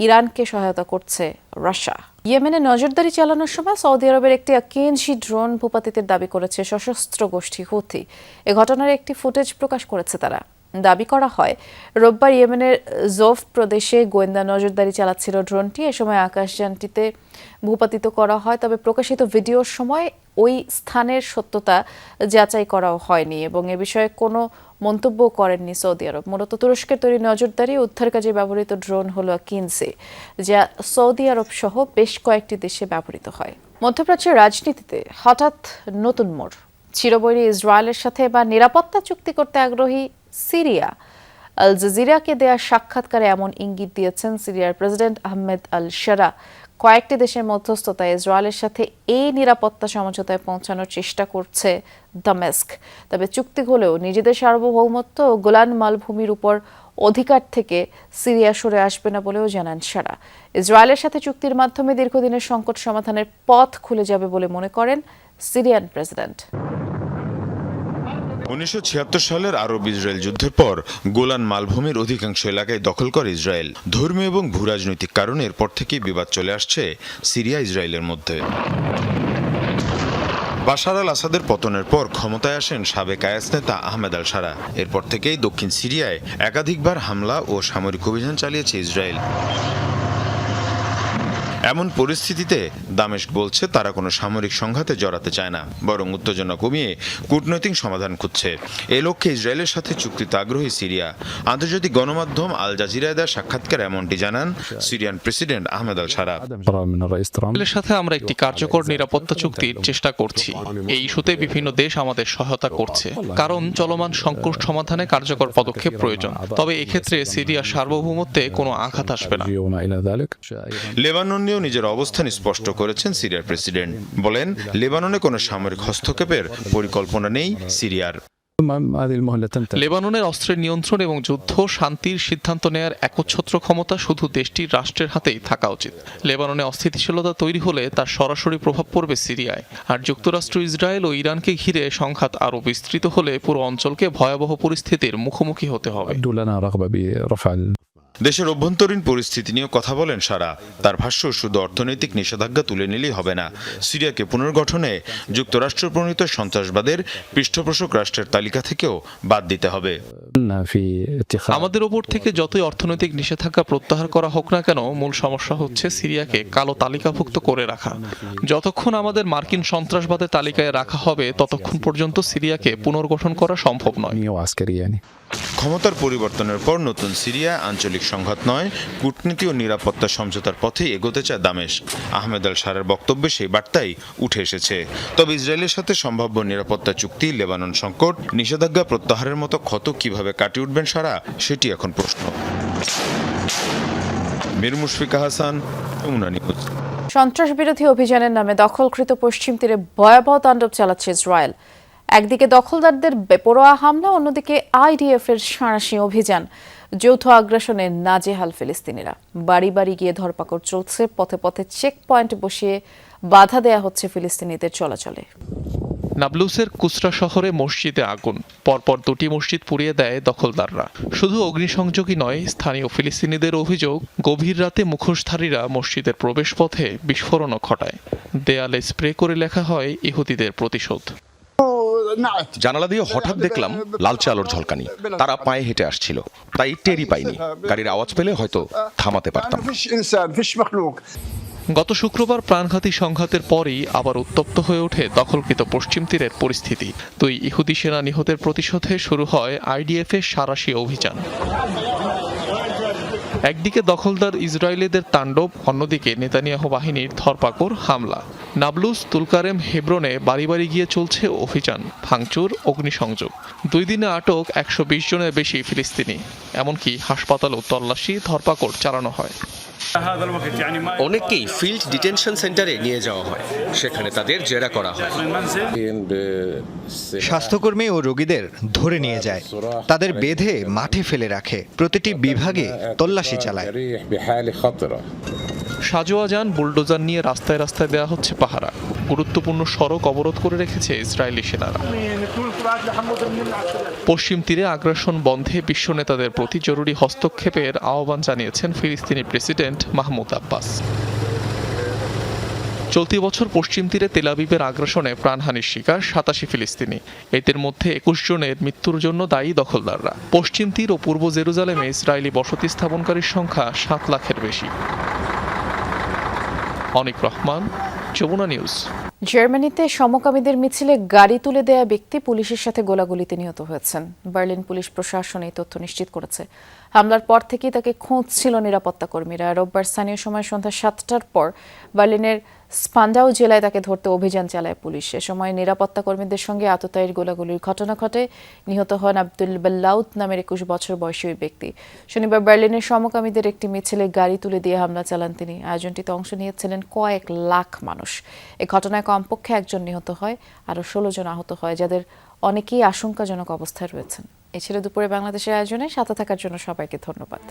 ইরানকে সহায়তা করছে রাশিয়া। ইয়েমেনে নজরদারি চালানোর সময় সৌদি আরবের একটি আকিনশি ড্রোন ভূপাতিতের দাবি করেছে সশস্ত্র গোষ্ঠী হুথি। এ ঘটনার একটি ফুটেজ প্রকাশ করেছে তারা। দাবি করা হয়, রোববার ইয়েমেনের জোফ প্রদেশে গোয়েন্দা নজরদারি চালাচ্ছিল ড্রোনটি। এ সময় আকাশযানটিতে ভূপাতিত করা হয়। তবে প্রকাশিত ভিডিওর সময় ওই স্থানের সত্যতা যাচাই করাও হয়নি এবং এ বিষয়ে কোনো মন্তব্য করেননি সৌদি আরব। মূলত তুরস্কের তৈরি নজরদারি উদ্ধার কাজে ব্যবহৃত ড্রোন হলো আকিনসি, যা সৌদি আরব সহ বেশ কয়েকটি দেশে ব্যবহৃত হয়। মধ্যপ্রাচ্যের রাজনীতিতে হঠাৎ নতুন মোড়। চিরবৈরী ইসরায়েলের সাথে বা নিরাপত্তা চুক্তি করতে আগ্রহী সিরিয়া। আল জাজিরাকে দেয়া সাক্ষাৎকারে এমন ইঙ্গিত দিয়েছেন সিরিয়ার প্রেসিডেন্ট আহমেদ আল শারা। কয়েকটি দেশের মধ্যস্থতায় ইসরায়েলের সাথে এই নিরাপত্তা সমঝোতায় পৌঁছানোর চেষ্টা করছে দামেস্ক। তবে চুক্তি হলেও নিজেদের সার্বভৌমত্ব ও গোলান মালভূমির উপর অধিকার থেকে সিরিয়া সরে আসবে না বলেও জানান শারা। ইসরায়েলের সাথে চুক্তির মাধ্যমে দীর্ঘদিনের সংকট সমাধানের পথ খুলে যাবে বলে মনে করেন সিরিয়ান প্রেসিডেন্ট। 1976 সালের আরব ইসরায়েল যুদ্ধের পর গোলান মালভূমির অধিকাংশ এলাকায় দখল করে ইসরায়েল। ধর্মীয় এবং ভূরাজনৈতিক কারণে এরপর থেকেই বিবাদ চলে আসছে সিরিয়া ইসরায়েলের মধ্যে। বাশার আল আসাদের পতনের পর ক্ষমতায় আসেন সাবেক আইএস নেতা আহমেদ আল শারা। এরপর থেকেই দক্ষিণ সিরিয়ায় একাধিকবার হামলা ও সামরিক অভিযান চালিয়েছে ইসরায়েল। এমন পরিস্থিতিতে দামেস্ক বলছে তারা কোনো সামরিক সংঘাতে জড়াতে চায় না, বরং উত্তেজনা কমিয়ে কূটনৈতিক সমাধান খুঁজছে। এই লক্ষ্যে ইসরায়েলের সাথে চুক্তিতে আগ্রহী সিরিয়া। আন্তর্জাতিক গণমাধ্যম আল জাজিরায় দেওয়া সাক্ষাৎকারে এমনটি জানান সিরিয়ান প্রেসিডেন্ট আহমেদ আল শারা। ইসরায়েলের সাথে আমরা একটি কার্যকর নিরাপত্তা চুক্তির চেষ্টা করছি। এই ইস্যুতে বিভিন্ন দেশ আমাদের সহায়তা করছে, কারণ চলমান সংকট সমাধানে কার্যকর পদক্ষেপ প্রয়োজন। তবে এক্ষেত্রে সিরিয়ার সার্বভৌমত্বে কোনো আঘাত আসবে না। লেবানন নিজের অবস্থান স্পষ্ট করে করেছেন সিরিয়ার প্রেসিডেন্ট। বলেন, লেবাননে কোনো সামরিক হস্তক্ষেপের পরিকল্পনা নেই সিরিয়ার। লেবাননের অস্ত্রের নিয়ন্ত্রণ এবং যুদ্ধ শান্তির সিদ্ধান্ত নেয়ার একচ্ছত্র ক্ষমতা শুধু দেশটির রাষ্ট্রের হাতেই থাকা উচিত। লেবাননে অস্থিতিশীলতা তৈরি হলে তার সরাসরি প্রভাব পড়বে সিরিয়ায়। আর যুক্তরাষ্ট্র, ইসরায়েল ও ইরানকে ঘিরে সংঘাত আরও বিস্তৃত হলে পুরো অঞ্চলকে ভয়াবহ পরিস্থিতির মুখোমুখি হতে হবে। দেশের অভ্যন্তরীণ পরিস্থিতি নিয়ে কথা বলেন সারা। তার ভাষ্য, শুধু অর্থনৈতিক নিষেধাজ্ঞা তুলে নিলেই হবে না, সিরিয়াকে পুনর্গঠনে যুক্তরাষ্ট্র প্রণীত সন্ত্রাসবাদের পৃষ্ঠপোষক রাষ্ট্রের তালিকা থেকেও বাদ দিতে হবে। আমাদের ওপর থেকে যতই অর্থনৈতিক নিষেধাজ্ঞা প্রত্যাহার করা হোক না কেন, মূল সমস্যা হচ্ছে সিরিয়াকে কালো তালিকাভুক্ত করে রাখা। যতক্ষণ আমাদের মার্কিন সন্ত্রাসবাদের তালিকায় রাখা হবে, ততক্ষণ পর্যন্ত সিরিয়াকে পুনর্গঠন করা সম্ভব নয়। ক্ষমতার পরিবর্তনের পর নতুন সিরিয়া আঞ্চলিক সংঘাত নয়, কূটনীতি ও নিরাপত্তা সমঝোতার পথে এগোতে চায় দামেস্ক। আহমেদ আল শারের বক্তব্যে সেই বার্তাই উঠে এসেছে। তবে ইসরায়েলের সাথে সম্ভাব্য নিরাপত্তা চুক্তি, লেবানন সংকট, নিষেধাজ্ঞা প্রত্যাহারের মতো ক্ষত কিভাবে কাটিয়ে উঠবেন সারা, সেটি এখন প্রশ্ন। মীর মুশফিকা হাসান, যমুনা নিউজ। সন্ত্রাস বিরোধী অভিযানের নামে দখলকৃত পশ্চিম তীরে ভয়াবহ তাণ্ডব চালাচ্ছে ইসরায়েল। একদিকে দখলদারদের বেপরোয়া হামলা, অন্যদিকে আইডিএফ এর সাঁড়াশি অভিযান। যৌথ আগ্রাসনে নাজেহাল ফিলিস্তিনিরা। বাড়ি বাড়ি গিয়ে ধরপাকড় চলছে, পথে পথে চেক পয়েন্ট বসিয়ে বাধা দেয়া হচ্ছে ফিলিস্তিনিদের চলাচলে। নাবলুসের কুসরা শহরে মসজিদে আগুন, পরপর দুটি মসজিদ পুড়িয়ে দেয় দখলদাররা। শুধু অগ্নিসংযোগই নয়, স্থানীয় ফিলিস্তিনিদের অভিযোগ, গভীর রাতে মুখোশধারীরা মসজিদের প্রবেশপথে বিস্ফোরণও ঘটায়। দেয়ালে স্প্রে করে লেখা হয় ইহুদিদের প্রতিশোধ। জানালা দিয়ে হঠাৎ দেখলাম লালচে আলোর ঝলকানি। তারা পায়ে হেঁটে আসছিল, তাই টেরই পাইনি। গাড়ির আওয়াজ পেলে হয়তো থামাতে পারতাম। গত শুক্রবার প্রাণঘাতী সংঘাতের পরই আবার উত্তপ্ত হয়ে ওঠে দখলকৃত পশ্চিম তীরের পরিস্থিতি। 2 ইহুদি সেনা নিহতের প্রতিশোধে শুরু হয় আইডিএফ এর সাঁড়াশি অভিযান। একদিকে দখলদার ইসরায়েলিদের তাণ্ডব, অন্যদিকে নেতানিয়াহু বাহিনীর ধরপাকড়, হামলা। নাবলুস, তুলকারেম, হেব্রনে বাড়ি বাড়ি গিয়ে চলছে অভিযান, ভাঙচুর, অগ্নিসংযোগ। 2 দিনে আটক 120 জনের বেশি ফিলিস্তিনি। এমনকি হাসপাতালেও তল্লাশি, ধরপাকড় চালানো হয়। অনেককেই ফিল্ড ডিটেনশন সেন্টারে নিয়ে যাওয়া হয়, সেখানে তাদের জেরা করা হয়। স্বাস্থ্যকর্মী ও রোগীদের ধরে নিয়ে যায়, তাদের বেঁধে মাঠে ফেলে রাখে, প্রতিটি বিভাগে তল্লাশি চালায়। সাজোয়া যান, বুলডোজার নিয়ে রাস্তায় রাস্তায় দেওয়া হচ্ছে পাহারা। গুরুত্বপূর্ণ সড়ক অবরোধ করে রেখেছে ইসরায়েলি সেনারা। পশ্চিম তীরে আগ্রাসন বন্ধে বিশ্ব নেতাদের প্রতি জরুরি হস্তক্ষেপের আহ্বান জানিয়েছেন ফিলিস্তিনি প্রেসিডেন্ট মাহমুদ আব্বাস। চলতি বছর পশ্চিম তীরে তেল আবিবের আগ্রাসনে প্রাণহানির শিকার 87 ফিলিস্তিনি। এদের মধ্যে 21 জনের মৃত্যুর জন্য দায়ী দখলদাররা। পশ্চিম তীর ও পূর্ব জেরুজালেমে ইসরায়েলি বসতি স্থাপনকারীর সংখ্যা 7 লাখের বেশি। অনিক রহমান, যমুনা নিউজ। জার্মানিতে সমকামীদের মিছিলে গাড়ি তুলে দেয়া ব্যক্তি পুলিশের সাথে গোলাগুলিতে নিহত হয়েছেন। বার্লিন পুলিশ প্রশাসন এই তথ্য নিশ্চিত করেছে। হামলার পর থেকেই তাকে খোঁজ ছিল নিরাপত্তা কর্মীরা। রোববার স্থানীয় সময় সন্ধ্যা 7টার পর বার্লিনের স্পান্ডাউ জেলায় তাকে ধরতে অভিযান চালায় পুলিশ। এ সময় নিরাপত্তা কর্মীদের সঙ্গে আততায়ীর গোলাগুলির ঘটনা ঘটে। নিহত হন আব্দুল বেল্লাউত নামের 21 বছর বয়সী ওই ব্যক্তি। শনিবার বার্লিনের সমকামীদের একটি মিছিলে গাড়ি তুলে দিয়ে হামলা চালান তিনি। আয়োজনটিতে অংশ নিয়েছিলেন কয়েক লাখ মানুষ। এ ঘটনায় কমপক্ষে 1 জন নিহত হয়, আরও 16 জন আহত হয়, যাদের অনেকেই আশঙ্কাজনক অবস্থায় রয়েছেন। এ ছিল দুপুরে বাংলাদেশের আয়োজনে। সাথে থাকার জন্য সবাইকে ধন্যবাদ।